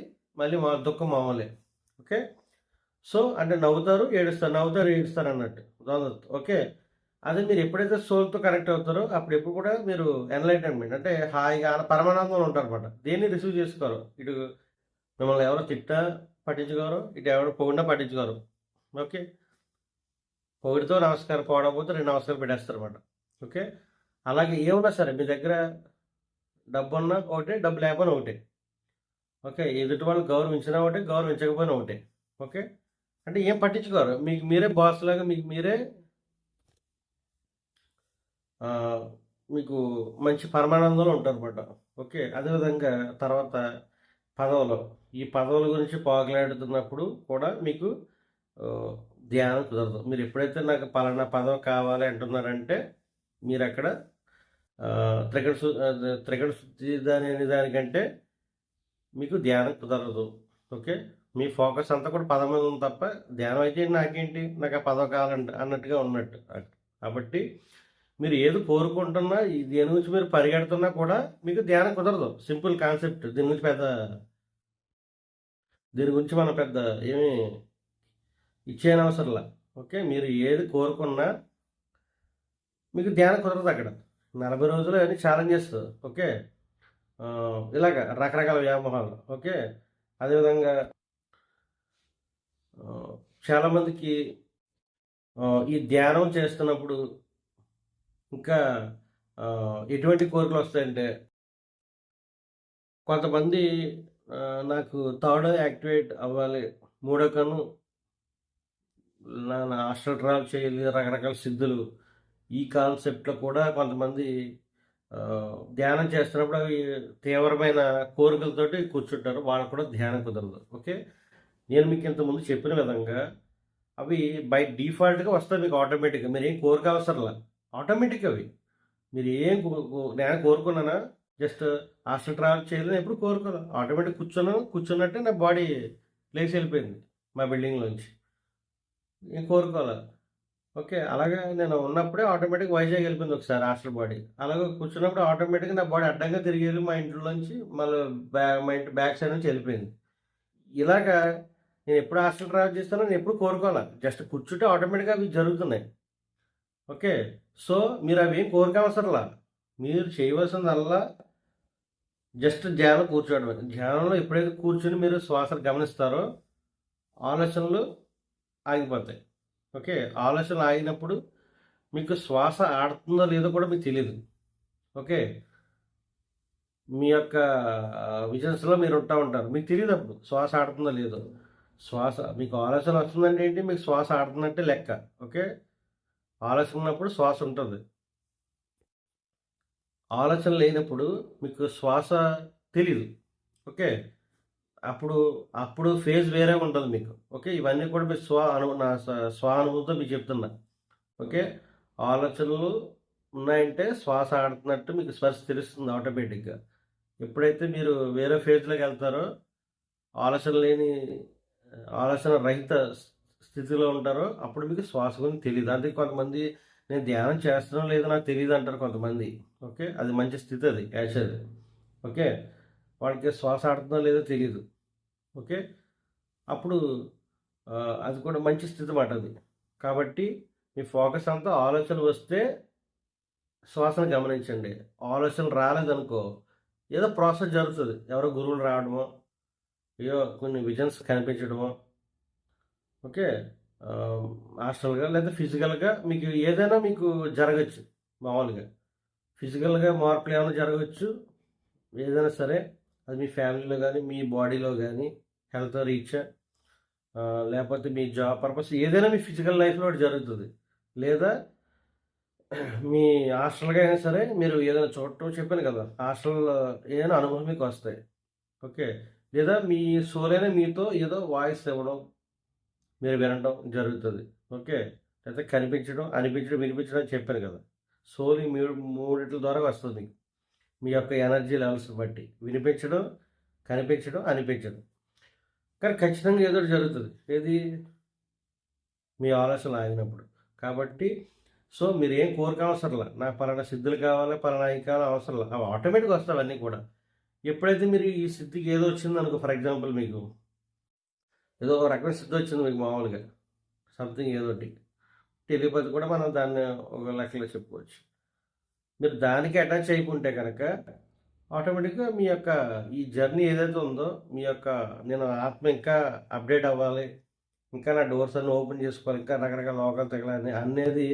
దుఃఖం మామూలే. ఓకే. సో, అంటే నవ్వుతారు, ఏడుస్తారు అన్నట్టు. ఓకే. అదే మీరు ఎప్పుడైతే సోల్‌తో కనెక్ట్ అవుతారో అప్పుడు ఎప్పుడు కూడా మీరు ఎన్‌లైటన్‌మెంట్ అంటే హాయిగా పరమానందంలో ఉంటారన్నమాట. దేన్ని రిసీవ్ చేసుకోరు. ఇటు మిమ్మల్ని ఎవరో పట్టించుకోరు. ఇటు ఎవరో పొగిడినా పట్టించుకోరు. ఓకే. పొగిడితో నమస్కారం, పోవడకపోతే 2 నమస్కారాలు పెట్టేస్తారన్నమాట. ఓకే. అలాగే ఏమున్నా సరే మీ దగ్గర డబ్బున్నా ఒకటే, డబ్బు లేకపోయినా ఒకటే. ఓకే. ఎదుటి వాళ్ళు గౌరవించినా ఒకటే, గౌరవించకపోయినా ఒకటే. ఓకే. అంటే ఏం పట్టించుకోరు. మీకు మీరే బాస్‌లాగా మీకు మీరే మీకు మంచి పరమానందంలో ఉంటారన్నమాట. ఓకే. అదేవిధంగా తర్వాత పదవులు. ఈ పదవుల గురించి పోగలాడుతున్నప్పుడు కూడా మీకు ధ్యానం కుదరదు. మీరు ఎప్పుడైతే నాకు పలానా పదవి కావాలి అంటున్నారంటే మీరక్కడ త్రికట శుద్ధి అనే దానికంటే మీకు ధ్యానం కుదరదు. ఓకే. మీ ఫోకస్ అంతా కూడా పదం మీద ఉంది తప్ప ధ్యానం అయితే నాకేంటి? నాకు ఆ పదవి అన్నట్టుగా ఉన్నట్టు. కాబట్టి మీరు ఏది కోరుకుంటున్నా దేని గురించి మీరు పరిగెడుతున్నా కూడా మీకు ధ్యానం కుదరదు. Simple concept. దీని గురించి దీని గురించి మనం పెద్ద ఏమీ ఇచ్చేయనవసరంలా. ఓకే. మీరు ఏది కోరుకున్నా మీకు ధ్యానం కుదరదు అక్కడ. 40 రోజులు అన్ని ఛాలెంజెస్. ఓకే. ఇలాగ రకరకాల వ్యామోహాలు. ఓకే. అదేవిధంగా చాలామందికి ఈ ధ్యానం చేస్తున్నప్పుడు ఇంకా ఎటువంటి కోరికలొస్తాయంటే, కొంతమంది నాకు థర్డ్ ఐ యాక్టివేట్ అవ్వాలి, మూడో కన్ను నా ఆస్ట్రల్ ట్రావెల్ చేయాలి, రకరకాల సిద్ధులు. ఈ కాన్సెప్ట్‌లో కూడా కొంతమంది ధ్యానం చేస్తున్నప్పుడు అవి తీవ్రమైన కోరికలతోటి కూర్చుంటారు. వాళ్ళకి కూడా ధ్యానం కుదరదు. ఓకే. నేను మీకు ఇంతకుముందు చెప్పిన విధంగా అవి బై డిఫాల్ట్‌గా వస్తాయి మీకు ఆటోమేటిక్‌గా. మీరేం కోరిక అవసరంలా. ఆటోమేటిక్ అవి. మీరు ఏం నేను కోరుకున్నానా, జస్ట్ ఆస్ట్రల్ ట్రావెల్ చేయాలని ఎప్పుడు కోరుకోలే. ఆటోమేటిక్ కూర్చున్నట్టే నా బాడీ లేచి వెళ్ళిపోయింది మా బిల్డింగ్‌లోంచి. నేను కోరుకోలే. ఓకే. అలాగే నేను ఉన్నప్పుడే ఆటోమేటిక్‌గా వైజాగ్ వెళ్ళిపోయింది ఒకసారి హాస్టల్ బాడీ. అలాగే కూర్చున్నప్పుడు ఆటోమేటిక్‌గా నా బాడీ అడ్డంగా తిరిగి వెళ్ళి మా ఇంట్లోంచి మళ్ళీ మా ఇంటి బ్యాక్ సైడ్ నుంచి వెళ్ళిపోయింది. ఇలాగా నేను ఎప్పుడు హాస్టల్ ట్రావెల్ చేస్తానో నేను ఎప్పుడు కోరుకోలే. జస్ట్ కూర్చుంటే ఆటోమేటిక్‌గా అవి జరుగుతున్నాయి. ఓకే. సో, మీరు అవి ఏం కోరుకోవసరంలా. మీరు చేయవలసిందల్లా జస్ట్ ధ్యానం కూర్చోవడమే. ధ్యానంలో ఎప్పుడైతే కూర్చొని మీరు శ్వాసను గమనిస్తారో ఆలోచనలు ఆగిపోతాయి. ఓకే. ఆలోచనలు ఆగినప్పుడు మీకు శ్వాస ఆడుతుందో లేదో కూడా మీకు తెలీదు. ఓకే. మీ యొక్క విజన్స్‌లో మీరు ఉంటారు. మీకు తెలీదప్పుడు శ్వాస ఆడుతుందో లేదో. శ్వాస మీకు ఆలోచన వస్తుందంటే ఏంటి? మీకు శ్వాస ఆడుతున్నట్టే లెక్క. ఓకే. ఆలోచన ఉన్నప్పుడు శ్వాస ఉంటది. ఆలోచన లేనప్పుడు మీకు శ్వాస తెలీదు. ఓకే. అప్పుడు, అప్పుడు ఫేజ్ వేరే ఉంటది మీకు. ఓకే. ఇవన్నీ కూడా మీరు నా స్వానుభూతితో మీకు చెప్తున్నా. ఓకే. ఆలోచనలు ఉన్నాయంటే శ్వాస ఆడుతున్నట్టు మీకు స్పర్శ తెలుస్తుంది ఆటోమేటిక్‌గా. ఎప్పుడైతే మీరు వేరే ఫేజ్‌లోకెళ్తారో, ఆలోచన లేని ఆలోచన రహిత స్థితిలో ఉంటారో, అప్పుడు మీకు శ్వాస గురించి తెలీదు. అందుకే కొంతమంది నేను ధ్యానం చేస్తున్నానో లేదో నాకు తెలీదంటారు కొంతమంది. ఓకే. అది మంచి స్థితి అది యాక్చువల్లీ. ఓకే. వాళ్ళకి శ్వాస ఆడుతుందో లేదో తెలీదు. ఓకే. అప్పుడు అది కూడా మంచి స్థితి మాట అది. కాబట్టి మీ ఫోకస్ అంతా ఆలోచన వస్తే శ్వాసను గమనించండి. ఆలోచనలు రాలేదనుకో, ఏదో ప్రాసెస్ జరుగుతది. ఎవరో గురువులు రావడమో, ఏదో కొన్ని విజన్స్ కనిపించడమో, ఓకే. హాస్టల్‌గా లేదా ఫిజికల్‌గా మీకు ఏదైనా మీకు జరగొచ్చు మామూలుగా. ఫిజికల్‌గా మార్పులేమైనా జరగొచ్చు. ఏదైనా సరే అది మీ ఫ్యామిలీలో గానీ, మీ బాడీలో గానీ, హెల్త్ రీత్యా లేపోతే మీ జాబ్ పర్పస్ ఏదైనా మీ ఫిజికల్ లైఫ్‌లో ఒకటి జరుగుతది. లేదా మీ హాస్టల్‌గా అయినా సరే మీరు ఏదైనా చూడటం చెప్పాను కదా! హాస్టల్‌లో ఏదైనా అనుభవం మీకొస్తాయి. ఓకే. లేదా మీ సోలైన మీతో ఏదో వాయిస్ ఇవ్వడం, మీరు వినడం జరుగుతది. ఓకే. లేతే కనిపించడం, అనిపించడం, వినిపించడం అని చెప్పాను కదా! సోల్ ఈ మూడిట్ల ద్వారా వస్తది మీకు. మీ యొక్క ఎనర్జీ లెవెల్స్ బట్టి. వినిపించడం, కనిపించడం, అనిపించడం. కానీ ఖచ్చితంగా ఏదో ఒకటి జరుగుతది. ఏది? మీ ఆలోచనలు ఆగినప్పుడు. కాబట్టి సో, మీరేం కోరుకోవసరంలా. నాకు పలానా సిద్ధులు కావాలి, పలానా అయి కావాలి అవసరంలా. అవి ఆటోమేటిక్‌గా వస్తాయి అవన్నీ కూడా. ఎప్పుడైతే మీరు ఈ సిద్ధికి ఏదో వచ్చిందనుకో ఫర్ ఎగ్జాంపుల్ మీకు ఏదో ఒక రకమైన సిద్ధి వచ్చింది మీకు మామూలుగా. సంథింగ్ ఏదోటి. టెలిపతి కూడా మనం దాన్ని ఒక లెక్కలో చెప్పుకోవచ్చు. మీరు దానికి అటాచ్ అయికుంటే కనుక ఆటోమేటిక్‌గా మీ యొక్క ఈ జర్నీ ఏదైతే ఉందో, మీ యొక్క నేను ఆత్మ ఇంకా అప్‌డేట్ అవ్వాలి, ఇంకా నా డోర్స్ అన్నీ ఓపెన్ చేసుకోవాలి, ఇంకా రకరకాల లోకాలు తగలాలి అనేది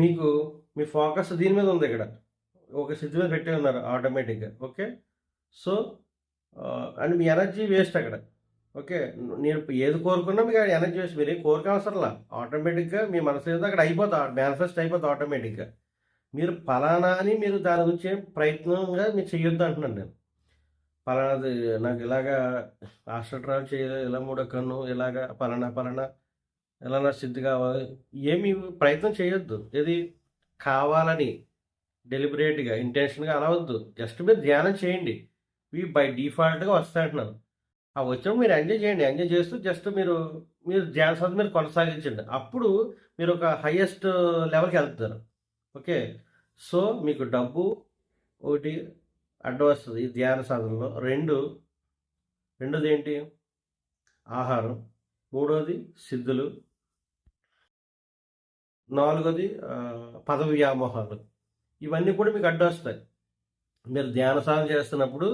మీకు మీ ఫోకస్ దీని మీద ఉంది ఇక్కడ. ఒక స్థితి మీద పెట్టే ఉన్నారు ఆటోమేటిక్‌గా. Okay. So, and me energy waste అక్కడ. ఓకే. నేను ఏది కోరుకున్నా మీకు ఎనర్జీ వేస్ట్. మీరేం కోరుకోవసరంలా. ఆటోమేటిక్‌గా మీ మనసు ఏదో అక్కడ అయిపోతా మేనిఫెస్ట్ అయిపోద్ది ఆటోమేటిక్‌గా. మీరు పలానా అని మీరు దాని గురించి ఏం ప్రయత్నంగా మీరు చెయ్యొద్దు అంటున్నాను నేను. పలానాది నాకు ఇలాగా ఆస్ట్రల్ ట్రావెల్ చేయాలి, ఇలా మూడో కన్ను, ఇలాగా పలానా ఇలా నా సిద్ధి కావాలి. ఏమి ప్రయత్నం చేయొద్దు. ఏది కావాలని డెలిబరేట్‌గా, ఇంటెన్షన్‌గా అలా వద్దు. జస్ట్ మీరు ధ్యానం చేయండి. ఇవి బై డిఫాల్ట్‌గా వస్తాయంటున్నాను. ఆ వచ్చినప్పుడు మీరు ఎంజాయ్ చేయండి. ఎంజాయ్ చేస్తూ జస్ట్ మీరు ధ్యాన మీరు కొనసాగించండి. అప్పుడు మీరు ఒక హైయెస్ట్ లెవెల్‌కెళ్తారు. ఓకే. సో, మీకు డబ్బు ఒకటి అడ్డొస్తది ఈ ధ్యాన సాధనలో. 2 రెండోది ఏంటి? ఆహారం. మూడోది సిద్ధులు. నాలుగోది పదవి వ్యామోహాలు. ఇవన్నీ కూడా మీకు అడ్డొస్తాయి. మీరు ధ్యాన సాధన చేస్తున్నప్పుడు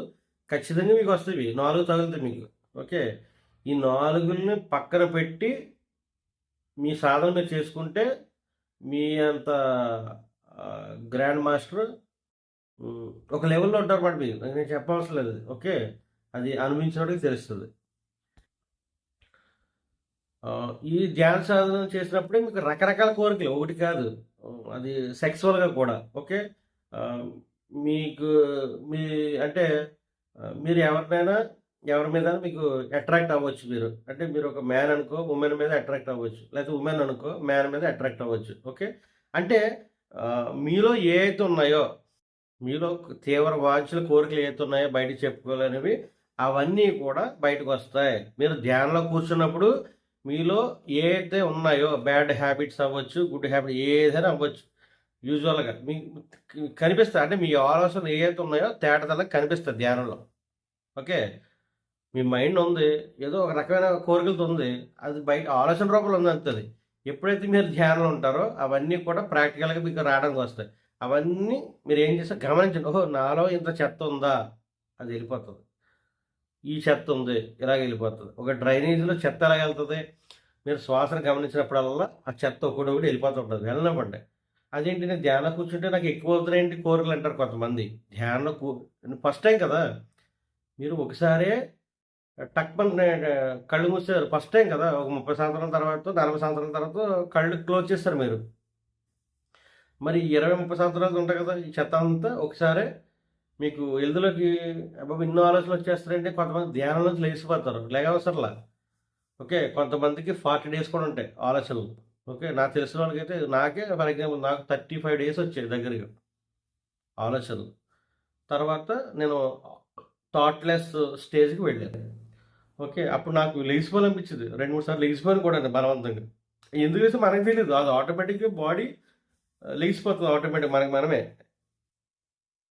ఖచ్చితంగా మీకు వస్తాయి. 4 తగులుతాయి మీకు. ఓకే. ఈ 4ని పక్కన పెట్టి మీ సాధన మీరు చేసుకుంటే మీ అంత గ్రాండ్ మాస్టర్ ఒక లెవెల్‌లో ఉంటారన్నమాట మీరు. నేను చెప్పవసరం లేదు. ఓకే. అది అనుభవించినోడికి తెలుస్తది. ఈ ధ్యాన సాధన చేసినప్పుడే మీకు రకరకాల కోరికలు ఒకటి కాదు. అది సెక్సువల్‌గా కూడా. ఓకే. ఆహ్, మీకు మీ అంటే మీరు ఎవరి మీద మీకు అట్రాక్ట్ అవ్వచ్చు మీరు. అంటే మీరు ఒక మ్యాన్ అనుకో వుమెన్ మీద అట్రాక్ట్ అవ్వచ్చు. లేకపోతే వుమెన్ అనుకో మ్యాన్ మీద అట్రాక్ట్ అవ్వచ్చు. ఓకే. అంటే మీలో ఏవైతే ఉన్నాయో, మీలో తీవ్ర వాంఛలు, కోరికలు ఏవైతే ఉన్నాయో బయటకి చెప్పుకోలేనివి అవన్నీ కూడా బయటకొస్తాయి. మీరు ధ్యానంలో కూర్చున్నప్పుడు మీలో ఏదైతే ఉన్నాయో బ్యాడ్ హ్యాబిట్స్ అవ్వచ్చు, గుడ్ హ్యాబిట్ ఏదైనా అవ్వచ్చు. యూజువల్‌గా మీకు కనిపిస్తాయి. అంటే మీ ఆలోచనలు ఏవైతే ఉన్నాయో తేటతెల్లంగా కనిపిస్తాయి ధ్యానంలో. ఓకే. మీ మైండ్ ఉంది. ఏదో ఒక రకమైన కోరికలతో ఉంది. అది బయట ఆలోచన రూపంలో ఉంది అంతే అది. ఎప్పుడైతే మీరు ధ్యానంలో ఉంటారో అవన్నీ కూడా ప్రాక్టికల్‌గా మీకు రావడానికి వస్తాయి. అవన్నీ మీరు ఏం చేస్తారు గమనించండి. ఓహో! నాలో ఇంత చెత్త ఉందా? అది వెళ్ళిపోతది. ఈ చెత్త ఉంది. ఇలాగ వెళ్ళిపోతది. ఒక డ్రైనేజీలో చెత్త ఎలాగెళ్తది? మీరు శ్వాసను గమనించినప్పుడల్లా ఆ చెత్త ఒకటొకటి వెళ్ళిపోతూ ఉంటది. వెళ్ళనివ్వండి. అదేంటి నేను ధ్యానంలో కూర్చుంటే నాకు ఎక్కువ అవుతున్నాయేంటి కోరికలు అంటారు కొంతమంది. ధ్యానంలో ఫస్ట్ టైం కదా! మీరు ఒకసారే టక్‌మని కళ్ళు మూసేసారు. ఫస్ట్ టైం కదా! ఒక 30 సంవత్సరాల తర్వాత, 40 సంవత్సరాల తర్వాత కళ్ళు క్లోజ్ చేస్తారు మీరు. మరి 20, 30 సంవత్సరాలు ఉంటాయి కదా! ఈ చెత్త అంతా ఒకసారే మీకు ఎల్దులోకి అబ్బబ్బా! ఇన్ని ఆలోచనలు వచ్చేస్తాయంటే కొంతమంది ధ్యానంలోంచి లెగిసిపోతారు. లెగవసరంలా. ఓకే. కొంతమందికి 40 డేస్ కూడా ఉంటాయి ఆలోచనలు. ఓకే. నాకు తెలిసిన వాళ్ళకైతే నాకే ఫర్ ఎగ్జాంపుల్ నాకు 35 డేస్ వచ్చాయి దగ్గరగా ఆలోచనలు. తర్వాత నేను థాట్‌లెస్ స్టేజ్‌కి వెళ్ళాను. ఓకే. అప్పుడు నాకు లెగిసిపోవాలనిపించింది. 2, 3 సార్లు లెగిసిపోయాను కూడాను బలవంతంగా. ఎందుకు లేసామో మనకు తెలీదు. అది ఆటోమేటిక్‌గా బాడీ లెగిసిపోతది ఆటోమేటిక్‌గా మనకి మనమే.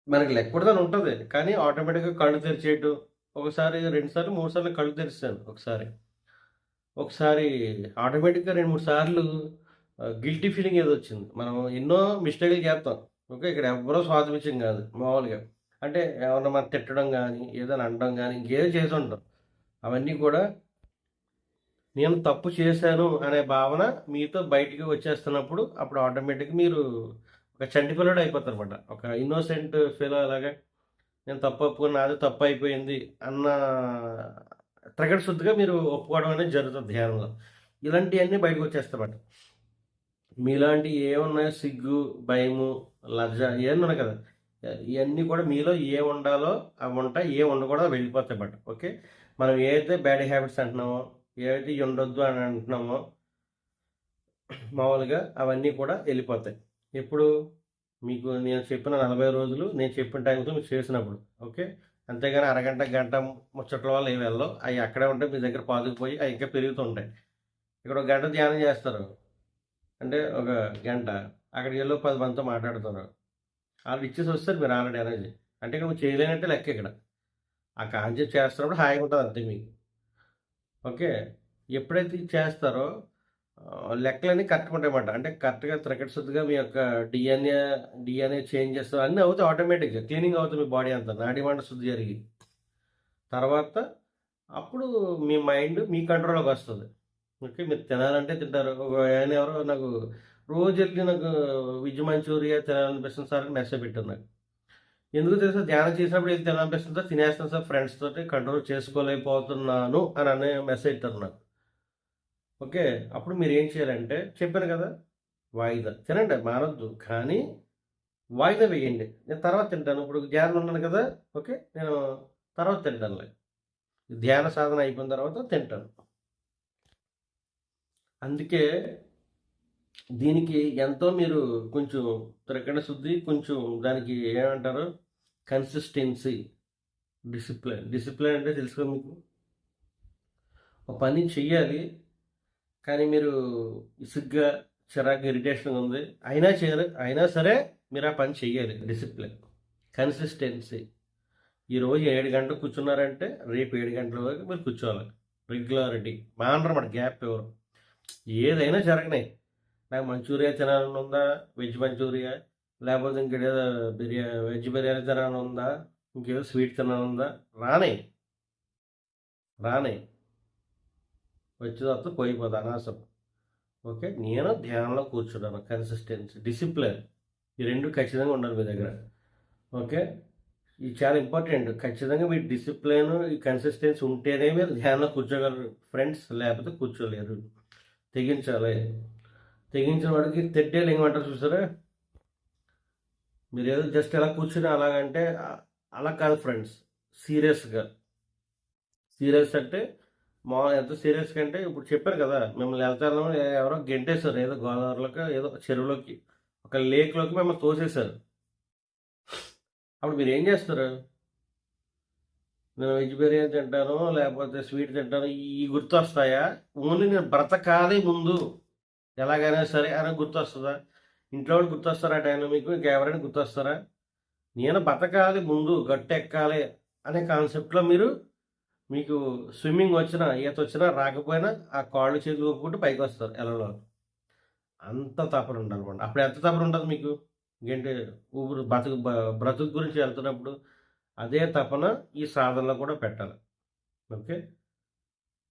మనకి లెక్కకూడదని ఉంటది. కానీ ఆటోమేటిక్‌గా కళ్ళు తెరిచేయటం. ఒకసారి, 2 సార్లు, 3 సార్లు కళ్ళు తెరిసాను ఒకసారి. ఒకసారి ఆటోమేటిక్‌గా 2, 3 సార్లు గిల్టీ ఫీలింగ్ ఏదో వచ్చింది. మనం ఎన్నో మిస్టేక్‌లు చేస్తాం. ఓకే. ఇక్కడ ఎవ్వరూ స్వాతంత్ర్యం కాదు మామూలుగా. అంటే ఎవరిని మనం తిట్టడం గానీ, ఏదైనా అనడం గానీ, ఇంకేదో చేసుంటాం. అవన్నీ కూడా నేను తప్పు చేశాను అనే భావన మీతో బయటికి వచ్చేస్తున్నప్పుడు అప్పుడు ఆటోమేటిక్‌గా మీరు ఒక చంటి పిల్లోడు అయిపోతారన్నమాట. ఒక ఇన్నోసెంట్ ఫెలో లాగా నేను తప్పు ఒప్పుకుని నాదే తప్పయిపోయింది అన్న ప్రకట శుద్ధిగా మీరు ఒప్పుకోవడం అనేది జరుగుతుంది ధ్యానంలో. ఇలాంటియన్నీ బయటకొచ్చేస్తాయన్నమాట. మీలాంటియి ఏమున్నాయో సిగ్గు, భయము, లజ్జ ఇయన్నీ ఉన్నాయి కదా! ఇయన్నీ కూడా మీలో ఏముండాలో అవుంటాయి. ఏమి ఉండకూడదో వెళ్ళిపోతాయన్నమాట. ఓకే. మనం ఏదైతే బ్యాడ్ హ్యాబిట్స్ అంటున్నామో, ఏవైతే ఇయి ఉండొద్దు అని అంటున్నామో మామూలుగా అవన్నీ కూడా ఎళ్ళిపోతాయి. ఎప్పుడు? మీకు నేను చెప్పిన 40 రోజులు నేను చెప్పిన టైంకి మీరు చేసినప్పుడు. ఓకే. అంతేగాని అరగంట, గంట ముచ్చట్ల వల్ల ఏమి వెళ్ళవు. అయి అక్కడే ఉంటాయి. మీ దగ్గర పాతుకుపోయి అయి ఇంకా పెరుగుతూ ఉంటాయి. ఇక్కడ ఒక గంట ధ్యానం చేస్తారు. అంటే ఒక గంట. అక్కడికెళ్ళి 10 మందితో మాట్లాడుతారు. ఆళ్ళు ఇచ్చేసి వస్తారు మీరు ఆల్రెడీ ఎనర్జీ. అంటే ఇక్కడ నువ్వు చేయలేనట్టే లెక్క ఇక్కడ. ఆ కాన్సెప్ట్ చేస్తున్నప్పుడు హాయిగా ఉంటది అంతే మీకు. ఓకే. ఎప్పుడైతే ఇది చేస్తారో లెక్కలన్నీ కరెక్ట్‌గా ఉంటాయన్నమాట. అంటే కరెక్ట్‌గా త్రికట మీ యొక్క డీఎన్ఏ చేంజెస్ అన్నీ అవుతాయి ఆటోమేటిక్‌గా. క్లీనింగ్ అవుతుంది మీ బాడీ అంతా. నాడీ మండలం శుద్ధి జరిగి. తర్వాత అప్పుడు మీ మైండ్ మీ కంట్రోల్‌లోకొస్తది. ఓకే. మీరు తినాలంటే తింటారు. ఒక ఆయన ఎవరో నాకు రోజెళ్లి నాకు వెజ్ మంచూరియా తినాలనిపిస్తుంది సార్ అని మెసేజ్ పెట్టారు నాకు. ఎందుకో తెలుసా ధ్యానం చేసినప్పుడు ఏది తినాలనిపిస్తుందో తినేస్తాను సార్ ఫ్రెండ్స్ తోటి కంట్రోల్ చేసుకోలేకపోతున్నాను అని అనే మెసేజ్ పెట్టారు నాకు. ఓకే. అప్పుడు మీరేం చేయాలంటే చెప్పాను కదా! వాయిదా. తినండి మానొద్దు. కానీ వాయిదా వేయండి. నేను తర్వాత తింటాను. ఇప్పుడు ధ్యానంలో ఉన్నాను కదా! ఓకే. నేను తర్వాత తింటానులే. ధ్యాన సాధన అయిపోయిన తర్వాత తింటాను. అందుకే దీనికి ఎంతో మీరు కొంచెం త్రికరణ శుద్ధి, కొంచెం దానికి ఏమంటారు కన్సిస్టెన్సీ, డిసిప్లిన్. డిసిప్లిన్ అంటే తెలుసుగా మీకు? ఒక పని చెయ్యాలి. కానీ మీరు విసుగ్గా, చిరాకుగా, ఇరిటేషన్‌గా ఉంది. అయినా చేయరు. అయినా సరే మీరు ఆ పని చెయ్యాలి. Discipline, consistency. ఈరోజు 7 గంటలు కూర్చున్నారంటే రేపు 7 గంటల వరకు మీరు కూర్చోవాలి. రెగ్యులారిటీ మానరన్నమాట, గ్యాప్ ఇవ్వరు. ఏదైనా జరగనియి. నాకు మంచూరియా తినాలని ఉందా, వెజ్ మంచూరియా, లేకపోతే ఇంకేదో వెజ్ బిర్యానీ తినాలని ఉందా, ఇంకేదో స్వీట్ తినాలని ఉందా, రానియి. వచ్చే తర్వాత పోయిపోదు అనవసరం. ఓకే, నేను ధ్యానంలో కూర్చున్నాను. కన్సిస్టెన్సీ, డిసిప్లిన్, ఈ రెండు ఖచ్చితంగా ఉండాలి మీ దగ్గర. ఓకే, ఇది చాలా ఇంపార్టెంట్. ఖచ్చితంగా మీ డిసిప్లిన్, ఈ కన్సిస్టెన్సీ ఉంటేనే మీరు ధ్యానంలో కూర్చోగలరు ఫ్రెండ్స్, లేకపోతే కూర్చోలేరు. తెగించాలి. తెగించిన వాడికి తెడ్డే లింగం అంటారు చూసారా. మీరు ఏదో జస్ట్ ఎలా కూర్చుని అలాగంటే అలా కాదు ఫ్రెండ్స్. సీరియస్ అంటే ఎంత సీరియస్గా అంటే ఇప్పుడు చెప్పారు కదా, మిమ్మల్ని వెళ్తాను ఎవరో గెంటేశారు ఏదో గోదావరిలోకి, ఏదో చెరువులోకి, ఒక లేక్లోకి మిమ్మల్ని తోసేశారు. అప్పుడు మీరు ఏం చేస్తారు? నేను వెజ్ బిర్యానీ తింటాను, లేకపోతే స్వీట్ తింటాను, ఈ గుర్తు వస్తాయా? ఓన్లీ నేను బ్రతకాలి ముందు ఎలాగైనా సరే అని గుర్తొస్తుందా? ఇంట్లో వాళ్ళు గుర్తొస్తారా టైంలో మీకు? ఇంకెవరైనా గుర్తొస్తారా? నేను బతకాలి ముందు, గట్టెక్కాలి అనే కాన్సెప్ట్లో మీకు స్విమ్మింగ్ వచ్చినా, ఈత వచ్చినా రాకపోయినా ఆ కాళ్ళు చేతులు ఒప్పుకుంటూ పైకి వస్తారు ఎలలో. అంత తపన ఉండాలన్నమాట. అప్పుడు ఎంత తపన ఉంటుంది మీకు? ఇంకేంటి, ఊపిరి బ్రతుకు గురించి వెళ్తున్నప్పుడు అదే తపన ఈ సాధనలో కూడా పెట్టాలి. ఓకే,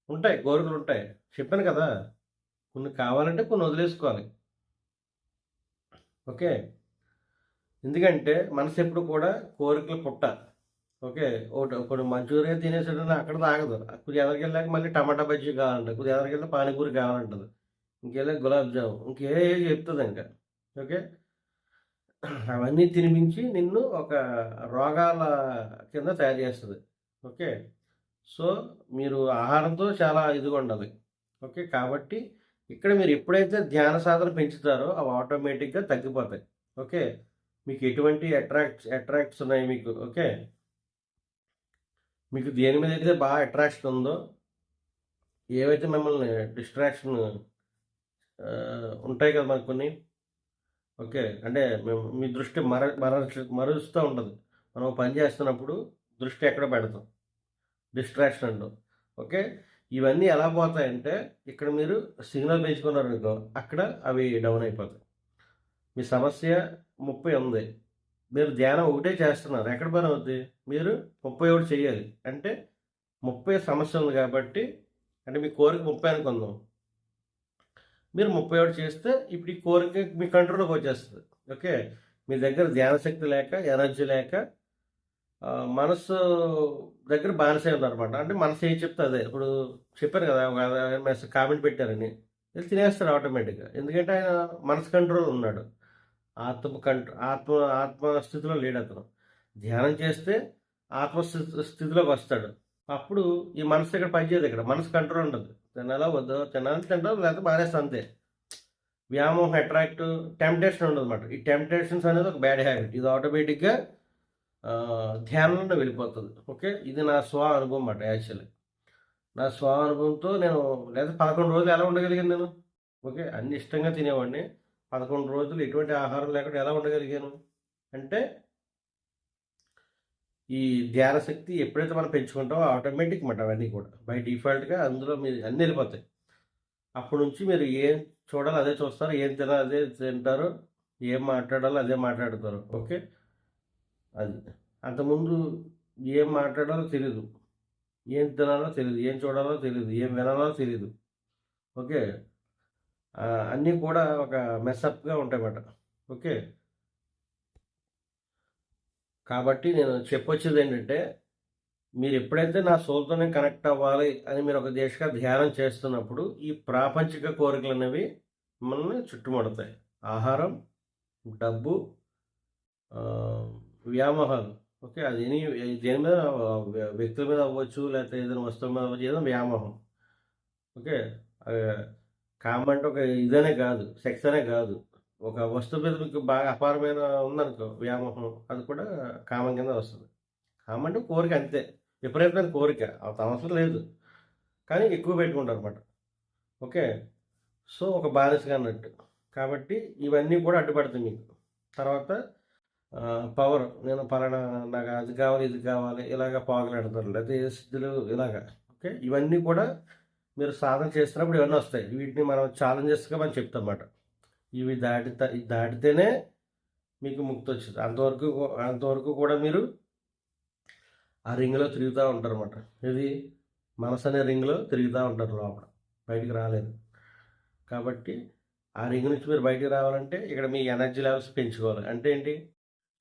ఉంటాయి కోరికలు ఉంటాయి, చెప్పాను కదా. కొన్ని కావాలంటే కొన్ని వదిలేసుకోవాలి. ఓకే, ఎందుకంటే మనసు ఎప్పుడు కూడా కోరికలు పుట్ట. ఓకే, ఒకటి మంచూరియా తినేసాడని అక్కడ తాగదు. కొద్దిగా ఎదరికి వెళ్ళాక మళ్ళీ టమాటా బజ్జీ కావాలంటుంది, కొద్దిగా ఎదరికి వెళ్ళి పానీపూరి కావాలంటుంది, ఇంకెళ్ళి గులాబ్ జాము, ఇంకే చెప్తుంది ఇంకా. ఓకే, అవన్నీ తినిపించి నిన్ను ఒక రోగాల కింద తయారు చేస్తుంది. ఓకే, సో మీరు ఆహారంతో చాలా ఇదిగా ఉండాలి. ఓకే, కాబట్టి ఇక్కడ మీరు ఎప్పుడైతే ధ్యాన సాధన పెంచుతారో అవి ఆటోమేటిక్గా తగ్గిపోతాయి. ఓకే, మీకు ఎటువంటి అట్రాక్ట్స్ ఉన్నాయి మీకు? ఓకే, మీకు దేని మీద అయితే బాగా అట్రాక్షన్ ఉందో, ఏవైతే మిమ్మల్ని డిస్ట్రాక్షన్ ఉంటాయి కదా మనకు కొన్ని. ఓకే, అంటే మేము మీ దృష్టి మరుస్తూ ఉంటుంది. మనం పని చేస్తున్నప్పుడు దృష్టి ఎక్కడ పెడతాం, డిస్ట్రాక్షన్ అంటాం. ఓకే, ఇవన్నీ ఎలా పోతాయంటే ఇక్కడ మీరు సిగ్నల్ పెంచుకున్నారు అనుకో, అక్కడ అవి డౌన్ అయిపోతాయి. మీ సమస్య 30 ఉంది, మీరు ధ్యానం ఒకటే చేస్తున్నారు, ఎక్కడ పని అవుద్ది? మీరు 31 చేయాలి అంటే 30 సమస్య ఉంది కాబట్టి, అంటే మీ కోరిక 30 అనుకుందాం, మీరు 31 చేస్తే ఇప్పుడు ఈ కోరిక మీ కంట్రోల్లోకి వచ్చేస్తుంది. ఓకే, మీ దగ్గర ధ్యాన శక్తి లేక, ఎనర్జీ లేక, మనసు దగ్గర బానిసే ఉందన్నమాట. అంటే మనసు ఏం చెప్తే అదే. ఇప్పుడు చెప్పారు కదా, కామెంట్ పెట్టారని తినేస్తారు ఆటోమేటిక్గా, ఎందుకంటే ఆయన మనసు కంట్రోల్ ఉన్నాడు. ఆత్మస్థితిలో లేడు అతను. ధ్యానం చేస్తే స్థితిలోకి వస్తాడు. అప్పుడు ఈ మనసు ఇక్కడ పనిచేయదు, ఇక్కడ మనసు కంట్రోల్ ఉండదు. తినాలా వద్దు, తినాలని తింటారు, లేకపోతే మానేస్తా అంతే. వ్యామోహం, అట్రాక్ట్, టెంప్టేషన్ ఉండదు అన్నమాట. ఈ టెంప్టేషన్స్ అనేది ఒక బ్యాడ్ హ్యాబిట్. ఇది ఆటోమేటిక్గా ధ్యానంలో వెళ్ళిపోతుంది. ఓకే, ఇది నా అనుభవం అన్నమాట. యాక్చువల్లీ నా అనుభవంతో నేను, లేదా 11 రోజులు ఎలా ఉండగలిగాను నేను? ఓకే, అన్ని ఇష్టంగా తినేవాడిని. 11 రోజులు ఎటువంటి ఆహారం లేకుండా ఎలా ఉండగలిగాను అంటే, ఈ ధ్యాన శక్తి ఎప్పుడైతే మనం పెంచుకుంటామో ఆటోమేటిక్ మాట అవన్నీ కూడా బై డిఫాల్ట్గా అందులో మీరు అన్నీ వెళ్ళిపోతాయి. అప్పటి నుంచి మీరు ఏం చూడాలో అదే చూస్తారు, ఏం తినాలో అదే తింటారు, ఏం మాట్లాడాలో అదే మాట్లాడతారు. ఓకే, అది అంతకుముందు ఏం మాట్లాడాలో తెలీదు, ఏం తినాలో తెలియదు, ఏం చూడాలో తెలియదు, ఏం వినాలో తెలియదు. ఓకే, అన్నీ కూడా ఒక మెస్అప్గా ఉంటాయన్నమాట. ఓకే, కాబట్టి నేను చెప్పొచ్చేది ఏంటంటే, మీరు ఎప్పుడైతే నా సోల్తోనే కనెక్ట్ అవ్వాలి అని మీరు ఒక దేశంగా ధ్యానం చేస్తున్నప్పుడు ఈ ప్రాపంచిక కోరికలు అనేవి మిమ్మల్ని చుట్టుముడతాయి. ఆహారం, డబ్బు, వ్యామోహాలు. ఓకే, అది దేని మీద, వ్యక్తుల మీద అవ్వచ్చు, లేకపోతే ఏదైనా వస్తువుల మీద అవ్వచ్చు, ఏదైనా వ్యామోహం. ఓకే, కామం అంటే ఒక ఇదనే కాదు, సెక్స్ అనే కాదు, ఒక వస్తువు మీద మీకు బాగా అపారమైన ఉందనుకో వ్యామోహం, అది కూడా కామం కింద వస్తుంది. కామం అంటే కోరిక అంతే, విపరీతమైన కోరిక, అంత అవసరం లేదు, కానీ ఎక్కువ పెట్టుకుంటారు అనమాట. ఓకే, సో ఒక బానిసగా అన్నట్టు. కాబట్టి ఇవన్నీ కూడా అడ్డుపడతాయి మీకు. తర్వాత పవర్ నేను పలానా నాకు అది కావాలి, ఇది కావాలి ఇలాగ పోగలెడతారు. లేకపోతే ఏ సిద్ధులు ఇలాగ. ఓకే. ఇవన్నీ కూడా మీరు సాధన చేస్తున్నప్పుడు ఇవన్నీ వస్తాయి. వీటిని మనం ఛాలెంజెస్‌గా మనం చెప్తామన్నమాట. ఇవి ఇది దాటితేనే మీకు ముక్తొచ్చింది. అంతవరకు కూడా మీరు ఆ రింగ్‌లో తిరుగుతా ఉంటారన్నమాట. ఇది మనసు అనే రింగ్‌లో తిరుగుతా ఉంటారు లోపల. బయటికి రాలేరు. కాబట్టి ఆ రింగ్ నుంచి మీరు బయటికి రావాలంటే ఇక్కడ మీ ఎనర్జీ లెవెల్స్ పెంచుకోవాలి. అంటే ఏంటి?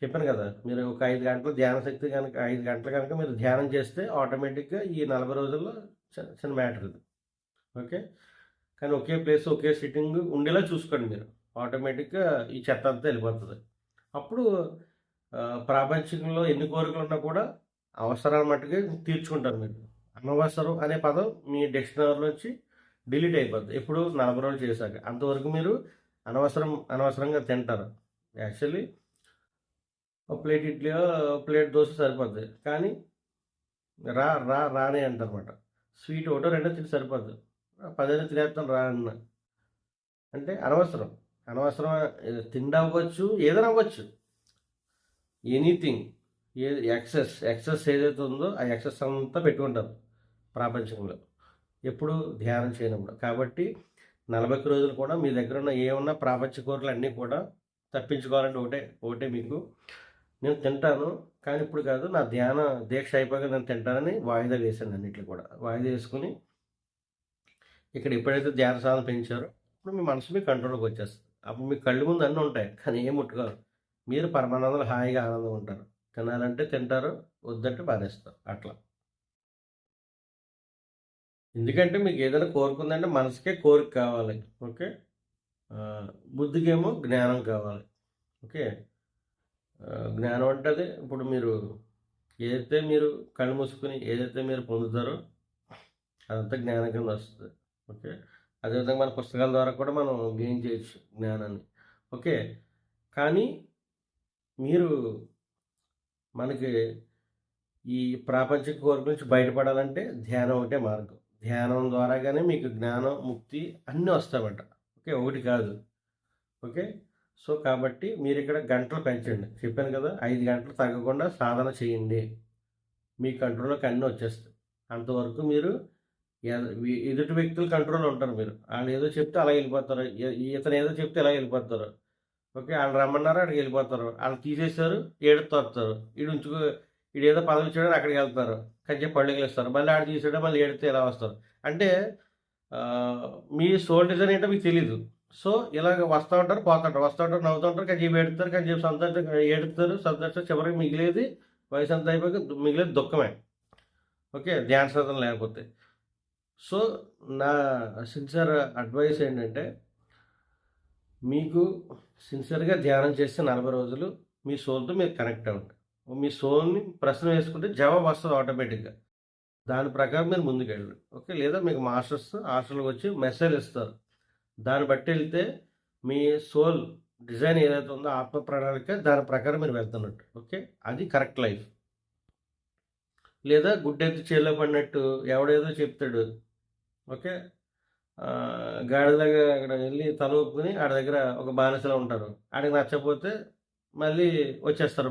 చెప్పాను కదా! మీరు ఒక 5 గంటలు ధ్యాన శక్తి గనక 5 గంటలు గనక మీరు ధ్యానం చేస్తే ఆటోమేటిక్‌గా ఈ 40 రోజుల్లో చిన్న మ్యాటర్ ఇది. ఓకే. కానీ ఒకే ప్లేస్, ఒకే సిట్టింగ్ ఉండేలా చూసుకోండి మీరు. ఆటోమేటిక్‌గా ఈ చెత్త అంతా వెళ్ళిపోతది. అప్పుడు ప్రాపంచికంలో ఎన్ని కోరికలున్నా కూడా అవసరాల మట్టుకే తీర్చుకుంటారు మీరు. అనవసరం అనే పదం మీ డిక్షనరీలోంచి డిలీట్ అయిపోద్ది. ఎప్పుడు 40 రోజులు చేశాక. అంతవరకు మీరు అనవసరంగా తింటారు. యాక్చువల్లీ ఒక ప్లేట్ ఇడ్లీయో, ప్లేట్ దోస సరిపోద్ది. కానీ రానే అంటారన్నమాట. స్వీట్ ఒకటో రెండో తింటే సరిపోద్ది. 10 తినేస్తాను రా అన్న. అంటే అనవసరం. అనవసరం తిండి అవ్వచ్చు, ఏదైనా అవ్వచ్చు. ఎనీథింగ్ ఎక్సెస్ ఏదైతే ఉందో ఆ ఎక్సెస్ అంతా పెట్టుకుంటారు ప్రాపంచికంలో. ఎప్పుడు ధ్యానం చేయనప్పుడు. కాబట్టి 40 రోజులు కూడా మీ దగ్గర ఉన్న ఏమన్నా ప్రాపంచిక కోరికలు అన్నీ కూడా తప్పించుకోవాలంటే ఒకటే మీకు నేను తింటాను. కానీ ఇప్పుడు కాదు. నా ధ్యాన దీక్ష అయిపోయాక నేను తింటానని వాయిదా వేశాను అన్నిట్లో కూడా. వాయిదా వేసుకొని ఇక్కడ ఎప్పుడైతే ధ్యాన సాధన పెంచారో అప్పుడు మీ మనసు మీ కంట్రోల్‌లోకి వచ్చేస్తుంది. అప్పుడు మీ కళ్ళు ముందు అన్నీ ఉంటాయి. కానీ ఏం ముట్టుకోరు. మీరు పరమానందంలో హాయిగా ఆనందంగా ఉంటారు. తినాలంటే తింటారు. వద్దంటే మానేస్తారు. అట్లా. ఎందుకంటే మీకు ఏదైనా కోరుకుందంటే మనసుకే కోరిక కావాలి. ఓకే. బుద్ధికేమో జ్ఞానం కావాలి. ఓకే. జ్ఞానం అంటే అదే ఇప్పుడు ఏదైతే మీరు కళ్ళు మూసుకొని ఏదైతే మీరు పొందుతారో అదంతా జ్ఞానం కింద వస్తుంది. ఓకే. అదేవిధంగా మన పుస్తకాల ద్వారా కూడా మనం గెయిన్ చేయొచ్చు జ్ఞానాన్ని. ఓకే. కానీ మీరు మనకి ఈ ప్రాపంచిక కోరిక నుంచి బయటపడాలంటే ధ్యానం ఒకటే మార్గం. ధ్యానం ద్వారాగానే మీకు జ్ఞానం, ముక్తి అన్నీ వస్తాయన్నమాట. ఓకే. ఒకటి కాదు. ఓకే. సో, కాబట్టి మీరిక్కడ గంటలు పెంచండి. చెప్పాను కదా! 5 గంటలు తగ్గకుండా సాధన చేయండి. మీ కంట్రోల్‌లోకి అన్నీ వచ్చేస్తాయి. అంతవరకు మీరు ఎదుటి వ్యక్తుల కంట్రోల్‌లో ఉంటారు మీరు. ఆళ్ళేదో చెప్తే అలా వెళ్ళిపోతారు. ఇతనేదో చెప్తే ఇలా వెళ్ళిపోతారు. ఓకే. ఆళ్ళు రమ్మన్నారు అక్కడికెళ్ళిపోతారు. ఆళ్ళు తీసేశారు ఏడుత్తా వస్తారు. ఈడేదో పదవి ఇచ్చాడని అక్కడికెళ్తారు. కాసేపు పళ్ళెగిలిస్తారు. మళ్ళీ ఆడు తీసాడు మళ్ళీ ఏడిస్తే ఇలా వస్తారు. అంటే మీ సోల్ డిజైన్ ఏంటో మీకు తెలీదు. సో, ఇలాగ వస్తా ఉంటారు, పోతా ఉంటారు. వస్తా ఉంటారు, నవ్వుతూ ఉంటారు. కాసేపు ఏడుస్తారు, కాసేపు ఏడుస్తారు, సంతోషం చివరికి మిగిలేది వయసంతా అయిపోయాక మిగిలేది దుఃఖమే. ఓకే. ధ్యాన సాధన లేకపోతే. సో, నా సిన్సియర్ అడ్వైస్ ఏంటంటే మీకు సిన్సియర్‌గా ధ్యానం చేస్తే 40 రోజులు మీ సోల్‌తో మీరు కనెక్ట్ అవ్వండి. మీ సోల్‌ని ప్రశ్న వేసుకుంటే జవాబు వస్తది ఆటోమేటిక్‌గా. దాని ప్రకారం మీరు ముందుకెళ్ళండి. ఓకే. లేదా మీకు మాస్టర్స్ హాస్టల్‌కొచ్చి మెసేజ్‌లు ఇస్తారు. దాన్ని బట్టి వెళ్తే మీ సోల్ డిజైన్ ఏదైతే ఉందో ఆత్మ ప్రణాళిక దాని ప్రకారం మీరు వెళ్తున్నట్టు. ఓకే. అది కరెక్ట్ లైఫ్. లేదా గుడ్డెత్తి చేలో పడినట్టు ఎవడేదో చెప్తాడు. ఓకే. గాడిదలాగా అక్కడ వెళ్ళి తల ఊపుకొని ఆడి దగ్గర ఒక బానిసలా ఉంటారు. ఆడికి నచ్చకపోతే మళ్ళీ వచ్చేస్తారు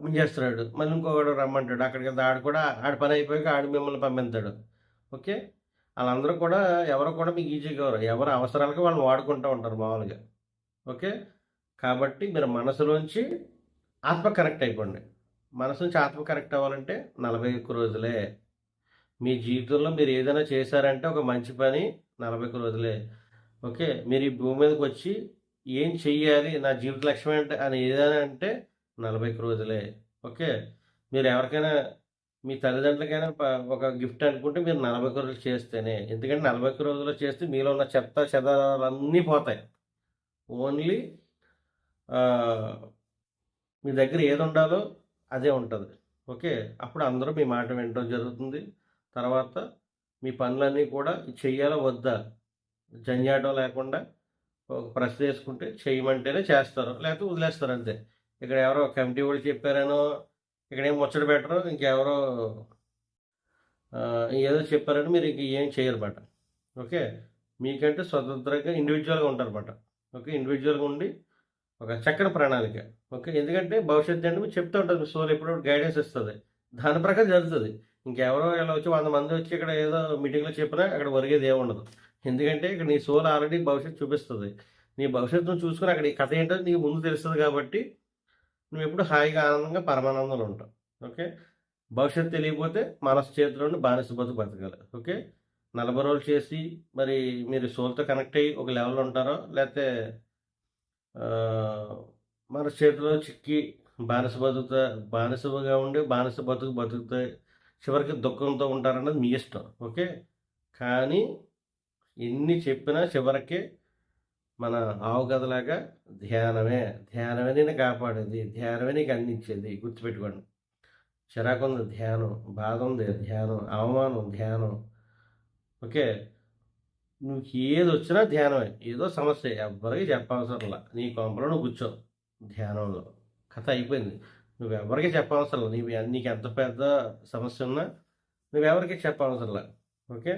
మింగేస్తున్నాడు. మళ్ళీ ఇంకొకడు రమ్మంటాడు. అక్కడికెళ్తే ఆడు కూడా ఆడి పని అయిపోయాక ఆడు మిమ్మల్ని పంపిస్తాడు. ఓకే. ఆళ్ళందరూ కూడా ఎవరు కూడా మీకు ఈజీగా ఇవ్వరు. ఎవరి అవసరాలకి వాళ్ళు వాడుకుంటూ ఉంటారు మామూలుగా. ఓకే. కాబట్టి మీరు మనసులోంచి ఆత్మ కనెక్ట్ అయిపోండి. మనసు నుంచి ఆత్మ కనెక్ట్ అవ్వాలంటే 41 రోజులే. మీ జీవితంలో మీరు ఏదైనా చేశారంటే ఒక మంచి పని 41 రోజులే. ఓకే. మీరు ఈ భూమి మీదకొచ్చి ఏం చెయ్యాలి? నా జీవిత లక్ష్యం ఏంటి అని ఏదైనా అంటే 41 రోజులే. ఓకే. మీరు ఎవరికైనా మీ తల్లిదండ్రులకైనా ఒక గిఫ్ట్ అనుకుంటే మీరు 41 రోజులు చేస్తేనే. ఎందుకంటే 41 రోజుల్లో చేస్తే మీలో ఉన్న చెత్త చెదారాలన్నీ పోతాయి. ఓన్లీ మీ దగ్గర ఏదుండాలో అదే ఉంటది. ఓకే. అప్పుడు అందరూ మీ మాట వినటం జరుగుతుంది. తర్వాత మీ పనులన్నీ కూడా చెయ్యాలా వద్దా? జంజాటం లేకుండా ఒక ప్రశ్న వేసుకుంటే చేయమంటేనే చేస్తారు. లేకపోతే వదిలేస్తారు అంతే. ఇక్కడ ఎవరో కమిటీ వాళ్ళు చెప్పారనో, ఇక్కడేం ముచ్చట పెట్టరు. ఇంకెవరో ఏదో చెప్పారని మీరు ఇంక ఏం చేయరన్నమాట. ఓకే. మీకంటే స్వతంత్రంగా ఇండివిడ్యువల్‌గా ఉంటారన్నమాట. ఓకే. ఇండివిడ్యువల్‌గా ఉండి ఒక చక్కని ప్రణాళిక. ఓకే. ఎందుకంటే భవిష్యత్తు అంటే మీకు చెప్తూ ఉంటది. మీ సోల్ ఎప్పుడో గైడెన్స్ ఇస్తది. దాని ప్రకారం జరుగుతది. ఇంకెవరో ఇలా వచ్చి 100 మంది వచ్చి ఇక్కడ ఏదో మీటింగ్‌లో చెప్పినా అక్కడ ఒరిగేది ఏముండదు. ఎందుకంటే ఇక్కడ నీ సోల్ ఆల్రెడీ భవిష్యత్తు చూపిస్తది. నీ భవిష్యత్తును చూసుకొని అక్కడ ఈ కథ ఏంటో నీకు ముందు తెలుస్తది కాబట్టి నువ్వెప్పుడు హాయిగా, ఆనందంగా, పరమానందంలో ఉంటావు. ఓకే. భవిష్యత్తు తెలియకపోతే మనసు చేతిలోని బానిస బతుకు బతకాలి. ఓకే. 40 రోజులు చేసి మరి మీరు సోల్‌తో కనెక్ట్ అయ్యి ఒక లెవెల్‌లో ఉంటారో లేతే ఆహ్, మన చేతిలో చిక్కి బానిసగా ఉండి బానిస బతుకు బతుకుతే చివరికి దుఃఖంతో ఉంటారన్నది మీ ఇష్టం. ఓకే. కానీ ఎన్ని చెప్పినా చివరికి మన ఆవు కథలాగా ధ్యానమే, ధ్యానమే నిన్ను కాపాడేది. ధ్యానమే నీకు అన్ని ఇచ్చేది. గుర్తుపెట్టుకోండి. చిరాకుంది ధ్యానం, బాధుంది ధ్యానం, అవమానం ధ్యానం. ఓకే. నువ్వు ఏదొచ్చినా ధ్యానమే. ఏదో సమస్య ఎవ్వరికీ చెప్పవసరంలా. నీ కొంపలో నువ్వు కూర్చో ధ్యానంలో. కథ అయిపోయింది. నువ్వెవ్వరికీ చెప్పవసరంలా. నీకెంత పెద్ద సమస్య ఉన్నా నువ్వెవరికీ చెప్పవసరంలా. ఓకే.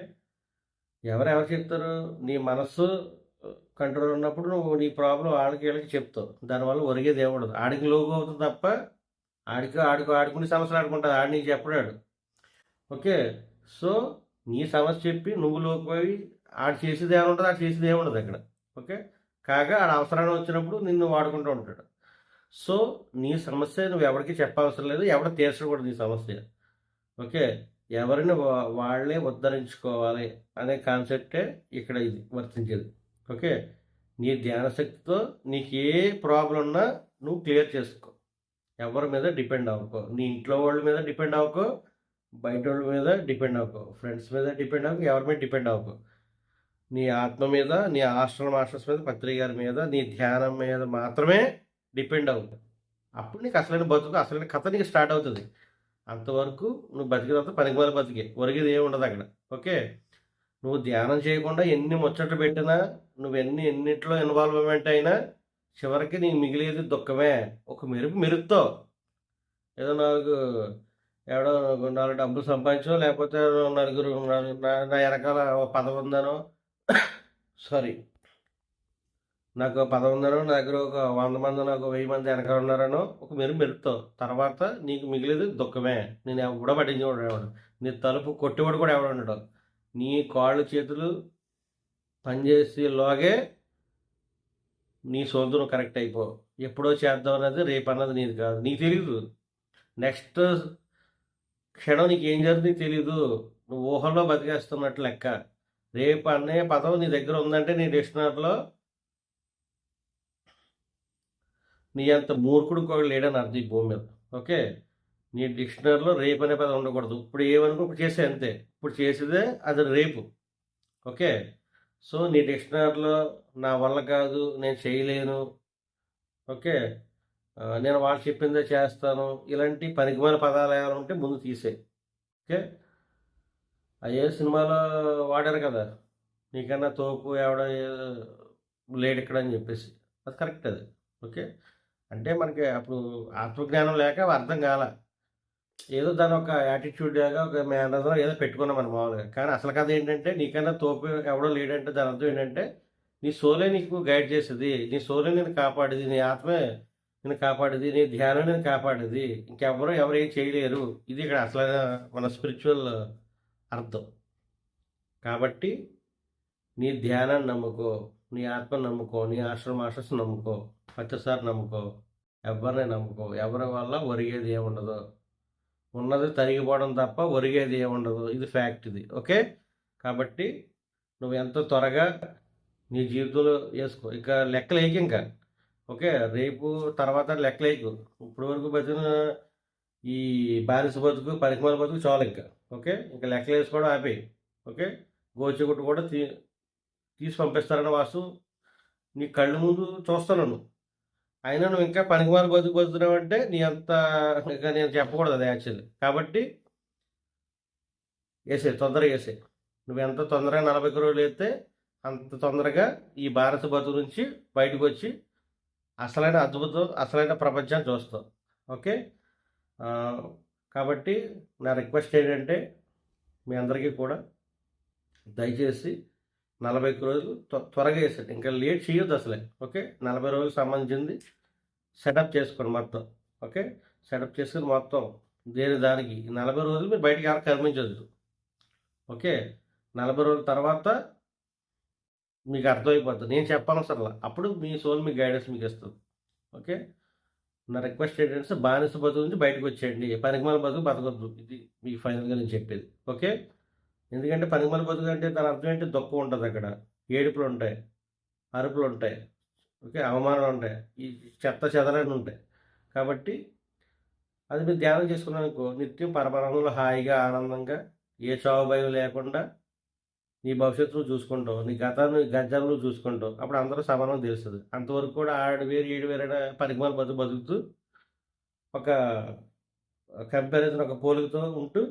ఎవరెవరు చెప్తారు? నీ మనస్సు కంట్రోల్ ఉన్నప్పుడు నువ్వు నీ ప్రాబ్లమ్ ఆళ్ళకి ఈళ్ళకి చెప్తావు. దానివల్ల ఒరిగేదేముండదు. ఆడికి లోగు అవుతుంది తప్ప ఆడుకునే సమస్యలు ఆడుకుంటాడు. ఆడు నీకు చెప్పడాడు. ఓకే. సో, నీ సమస్య చెప్పి నువ్వు లోకుపోయి ఆడు చేసేదేముంటది, ఆడు చేసేదేముండదు అక్కడ. ఓకే. కాగా ఆడ అవసరానికి వచ్చినప్పుడు నిన్ను వాడుకుంటూ ఉంటాడు. సో, నీ సమస్య నువ్వెవరికీ చెప్పవసరం లేదు. ఎవడు తీర్చకూడదు నీ సమస్య. ఓకే. ఎవరిని వాళ్ళే ఉద్ధరించుకోవాలి అనే కాన్సెప్టే ఇక్కడ ఇది వర్తించేది. ఓకే. నీ ధ్యాన శక్తితో నీకు ఏ ప్రాబ్లం ఉన్నా నువ్వు క్లియర్ చేసుకో. ఎవరి మీద డిపెండ్ అవ్వకు. నీ ఇంట్లో వాళ్ళ మీద డిపెండ్ అవ్వకు. బయటోళ్ళ మీద డిపెండ్ అవ్వకు. ఫ్రెండ్స్ మీద డిపెండ్ అవ్వకు. ఎవరి మీద డిపెండ్ అవ్వకు. నీ ఆత్మ మీద, నీ హాస్టల్ మాస్టర్స్ మీద, పత్రి గారి మీద, నీ ధ్యానం మీద మాత్రమే డిపెండ్ అవ్వు. అప్పుడు నీకు అసలైన బతుకు, అసలైన కథ నీకు స్టార్ట్ అవుతుంది. అంతవరకు నువ్వు బతికినంత పనికిమాల బతికే. ఒరిగేది ఏమి ఉండదు అక్కడ. ఓకే. నువ్వు ధ్యానం చేయకుండా ఎన్ని ముచ్చట్లు పెట్టినా, ఎన్నిట్లో ఇన్వాల్వ్‌మెంట్ అయినా చివరికి నీకు మిగిలేది దుఃఖమే. ఒక మెరుపు మెరుపుతావు. ఏదో ఎవడో 4 డబ్బులు సంపాదించో లేకపోతే నలుగురు నా వెనకాల ఓ పదవి ఉందనో సారీ నాకు పదవి ఉందనో నా దగ్గర ఒక 100 మంది నాకు 1000 మంది వెనకాల ఉన్నారనో ఒక మెరుపు మెరుపుతావు. తర్వాత నీకు మిగిలేది దుఃఖమే. నేను ఎవడో పట్టించేవాడు ఎవడు. నీ తలుపు కొట్టేవాడు కూడా ఎవడు ఉండడు. నీ కాళ్ళు చేతులు పనిచేసేలోగే నీ సోల్తో నువ్వు కరెక్ట్ అయిపో. ఎప్పుడో చేద్దాం అన్నది రేపు అన్నది నీది కాదు. నీకు తెలీదు. నెక్స్ట్ క్షణం నీకు ఏం జరుగుతుందో తెలీదు. నువ్వు ఊహల్లో బతికేస్తున్నట్టు లెక్క. రేపు అనే పదం నీ దగ్గర ఉందంటే నీ డిక్షనరీలో నీ అంత మూర్ఖుడు ఇంకొకడు లేడని అర్థం ఈ భూమి మీద. ఓకే. నీ డిక్షనరీలో రేపు అనే పదం ఉండకూడదు. ఇప్పుడు ఏమనుకో ఇప్పుడు చేసే అంతే. ఇప్పుడు చేసేదే అది రేపు. ఓకే. సో నీ డిక్షనరీలో నా వల్ల కాదు, నేను చేయలేను, ఓకే, నేను వాళ్ళు చెప్పిందే చేస్తాను, ఇలాంటి పనికిమాల పదాలు ఏమైనా ఉంటే ముందు తీసేయి. ఓకే. అయ్యే సినిమాలో వాడారు కదా, నీకన్నా తోపు ఎవడ లేడు ఇక్కడ అని చెప్పేసి. అది కరెక్ట్ అది. ఓకే. అంటే మనకి అప్పుడు ఆత్మజ్ఞానం లేక అర్థం కాల. ఏదో దాని ఒక యాటిట్యూడ్ లాగా ఒక మేనరిజం ఏదో పెట్టుకున్నాం మనం మామూలుగా. కానీ అసలు కథ ఏంటంటే నీకన్నా తోపు ఎవడో లేడంటే దాని అర్థం ఏంటంటే నీ సోలే నీకు గైడ్ చేసేది, నీ సోలే నేను కాపాడేది, నీ ఆత్మే నేను కాపాడేది, నీ ధ్యానం నేను కాపాడేది. ఎవరు ఏం చేయలేరు. ఇది ఇక్కడ అసలైన మన స్పిరిచువల్ అర్థం. కాబట్టి నీ ధ్యానాన్ని నమ్ముకో, నీ ఆత్మను నమ్ముకో, నీ ఆశ్రమ మాస్టర్స్ నమ్ముకో, ప్రతిసారి నమ్ముకో, ఎవరిని నమ్ముకో. ఎవరి వల్ల ఒరిగేది ఏముండదు. ఉన్నది తరిగిపోవడం తప్ప ఒరిగేది ఏముండదు. ఇది ఫ్యాక్ట్ ఇది. ఓకే. కాబట్టి నువ్వు ఎంతో త్వరగా నీ జీవితంలో వేసుకో. ఇక లెక్కలేకి ఇంకా. ఓకే. రేపు తర్వాత లెక్కలేకు. ఇప్పటి వరకు బతికిన ఈ బానిస బతుకు, పనికిమాల బతుకు చాలు ఇంకా. ఓకే. ఇంకా లెక్కలు వేసుకోవడం ఆపేయి. ఓకే. గోచిగుట్టు కూడా తీసి పంపిస్తారన్న వాస్తు నీ కళ్ళు ముందు చూస్తున్నాను. అయినా నువ్వు ఇంకా పనికిమాల బతుకు బతుకుతున్నావు అంటే నీ అంత ఇంకా నేను చెప్పకూడదు అది యాక్చువల్లీ. కాబట్టి తొందరగా వేసే. నువ్వు ఎంత తొందరగా 40 రోజులు వేస్తే అంత తొందరగా ఈ భారత బతుకు నుంచి బయటకు వచ్చి అసలైన అద్భుతం, అసలైన ప్రపంచాన్ని చూస్తావు. ఓకే. కాబట్టి నా రిక్వెస్ట్ ఏంటంటే మీ అందరికీ కూడా దయచేసి 41 రోజులు త్వరగా వేసేయండి. ఇంకా లేట్ చేయొద్దు అసలే. ఓకే. 40 రోజులకు సంబంధించింది సెటప్ చేసుకోండి మొత్తం. ఓకే. సెటప్ చేసుకొని మొత్తం దానికి 40 రోజులు మీరు బయటికి ఎవరికి కనిపించొద్దు. ఓకే. 40 రోజుల తర్వాత మీకు అర్థమైపోద్ది. నేను చెప్పనవసరంలా. అప్పుడు మీ సోల్ మీకు గైడెన్స్ మీకిస్తది. ఓకే. నా రిక్వెస్ట్ ఏంటంటే బానిస బతుకు నుంచి బయటకొచ్చేయండి. పనికిమాలిన బతుకు బతకొద్దు. ఇది మీకు ఫైనల్‌గా నేను చెప్పేది. ఓకే. ఎందుకంటే పనికిమాలిన బతుకు అంటే దాని అర్థం ఏంటి? దుఃఖం ఉంటదక్కడ. ఏడుపులుంటాయి. అరుపులుంటాయి. ఓకే. అవమానాలుంటాయి. ఈ చెత్త చెదరన్నీ ఉంటాయి. కాబట్టి అది మీరు ధ్యానం చేసుకున్నారనుకో నిత్యం పరబ్రహ్మంలో హాయిగా, ఆనందంగా ఏ చావు భయం లేకుండా నీ భవిష్యత్తు నువ్వు చూసుకుంటావు. నీ గతాన్ని గతాన్ని నువ్వు చూసుకుంటావు. అప్పుడు అందరూ సమానం తెలుస్తది. అంతవరకు కూడా ఆడు వేరు, ఈడు వేరైన పనికిమాలిన బతుకుతూ ఒక కంపారిజన్ ఒక పోలికతో ఉంటూ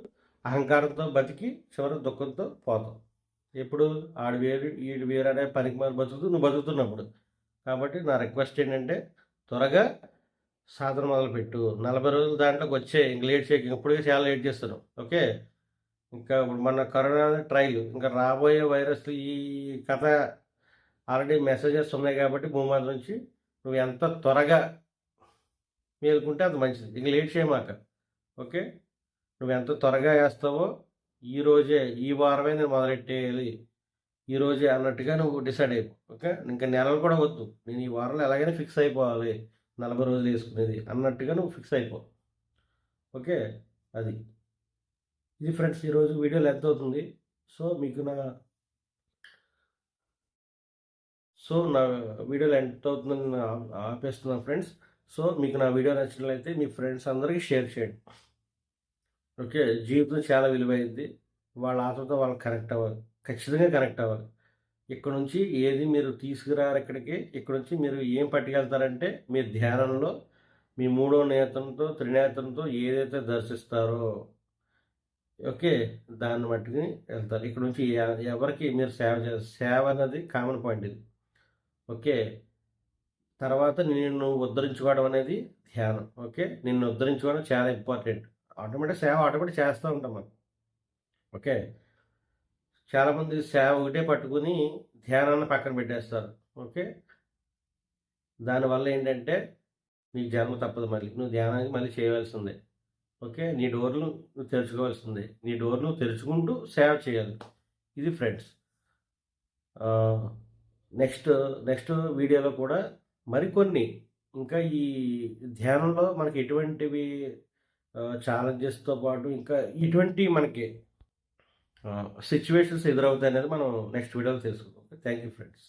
అహంకారంతో బతికి చివరికి దుఃఖంతో పోతావు. ఎప్పుడు ఆడు వేరు, ఈడు వేరు అనే పనికిమాలిన బతుకుతూ నువ్వు బతుకుతున్నప్పుడు. కాబట్టి నా రిక్వెస్ట్ ఏంటంటే త్వరగా సాధన మొదలుపెట్టు. 40 రోజులు దాంట్లోకి వచ్చేయి. ఇంక లేట్ చేయకు. ఇప్పుడే చాలా లేట్ చేస్తున్నావు. ఓకే. ఇంకా ఇప్పుడు మన కరోనా ట్రైల్ ఇంకా రాబోయే వైరస్లు ఈ కథ ఆల్రెడీ మెసేజెస్ ఉన్నాయి కాబట్టి భూమాత నుంచి నువ్వు ఎంత త్వరగా మేలుకుంటే అంత మంచిది. ఇంక లేట్ చేయమాక. ఓకే. నువ్వు ఎంత త్వరగా వేస్తావో ఈరోజే ఈ వారమే నేను మొదలెట్టేయాలి ఈరోజే అన్నట్టుగా నువ్వు డిసైడ్ అయిపో. ఓకే. ఇంకా నెలలు కూడా వద్దు. నేను ఈ వారంలో ఎలాగైనా ఫిక్స్ అయిపోవాలి 40 రోజులు వేసుకునేది అన్నట్టుగా నువ్వు ఫిక్స్ అయిపో. ఓకే. అది ఇది ఫ్రెండ్స్ ఈరోజు వీడియో లెంత్ అవుతుంది. సో నా వీడియో లెంత్ అవుతుందని ఆపేస్తున్నాను ఫ్రెండ్స్. సో మీకు నా వీడియో నచ్చినట్లయితే మీ ఫ్రెండ్స్ అందరికీ షేర్ చేయండి. ఓకే. జీవితం చాలా విలువైంది. వాళ్ళ ఆత్మతో వాళ్ళకి కనెక్ట్ అవ్వాలి. ఖచ్చితంగా కనెక్ట్ అవ్వాలి. ఇక్కడ నుంచి ఏది మీరు తీసుకురారు ఇక్కడికి. ఇక్కడ నుంచి మీరు ఏం పట్టుకెళ్తారంటే మీ ధ్యానంలో మీ మూడో నేత్రంతో త్రినేత్రంతో ఏదైతే దర్శిస్తారో ఓకే. దాన్ని మట్టుకుని వెళ్తారు. ఇక్కడ నుంచి ఎవరికి మీరు సేవ అనేది కామన్ పాయింట్ ఇది. ఓకే. తర్వాత నిన్ను ఉద్ధరించుకోవడం అనేది ధ్యానం. ఓకే. నిన్ను ఉద్ధరించుకోవడం చాలా ఇంపార్టెంట్. సేవ ఆటోమేటిక్ చేస్తూ ఉంటాం మనం. ఓకే. చాలామంది సేవ ఒకటే పట్టుకుని ధ్యానాన్ని పక్కన పెట్టేస్తారు. ఓకే. దానివల్ల ఏంటంటే నీకు జన్మ తప్పదు మళ్ళీ. నువ్వు ధ్యానానికి మళ్ళీ చేయవలసిందే. ఓకే. నీ డోర్లు నువ్వు తెరుచుకోవాల్సిందే. నీ డోర్ నువ్వు తెరుచుకుంటూ సేవ చేయాలి. ఇది ఫ్రెండ్స్. నెక్స్ట్ వీడియోలో కూడా మరికొన్ని ఇంకా ఈ ధ్యానంలో మనకి ఎటువంటివి ఛాలెంజెస్తో పాటు ఇంకా ఎటువంటి మనకి సిచ్యువేషన్స్ ఎదురవుతాయి అనేది మనం నెక్స్ట్ వీడియోలో తెలుసుకుందాం. Thank you friends.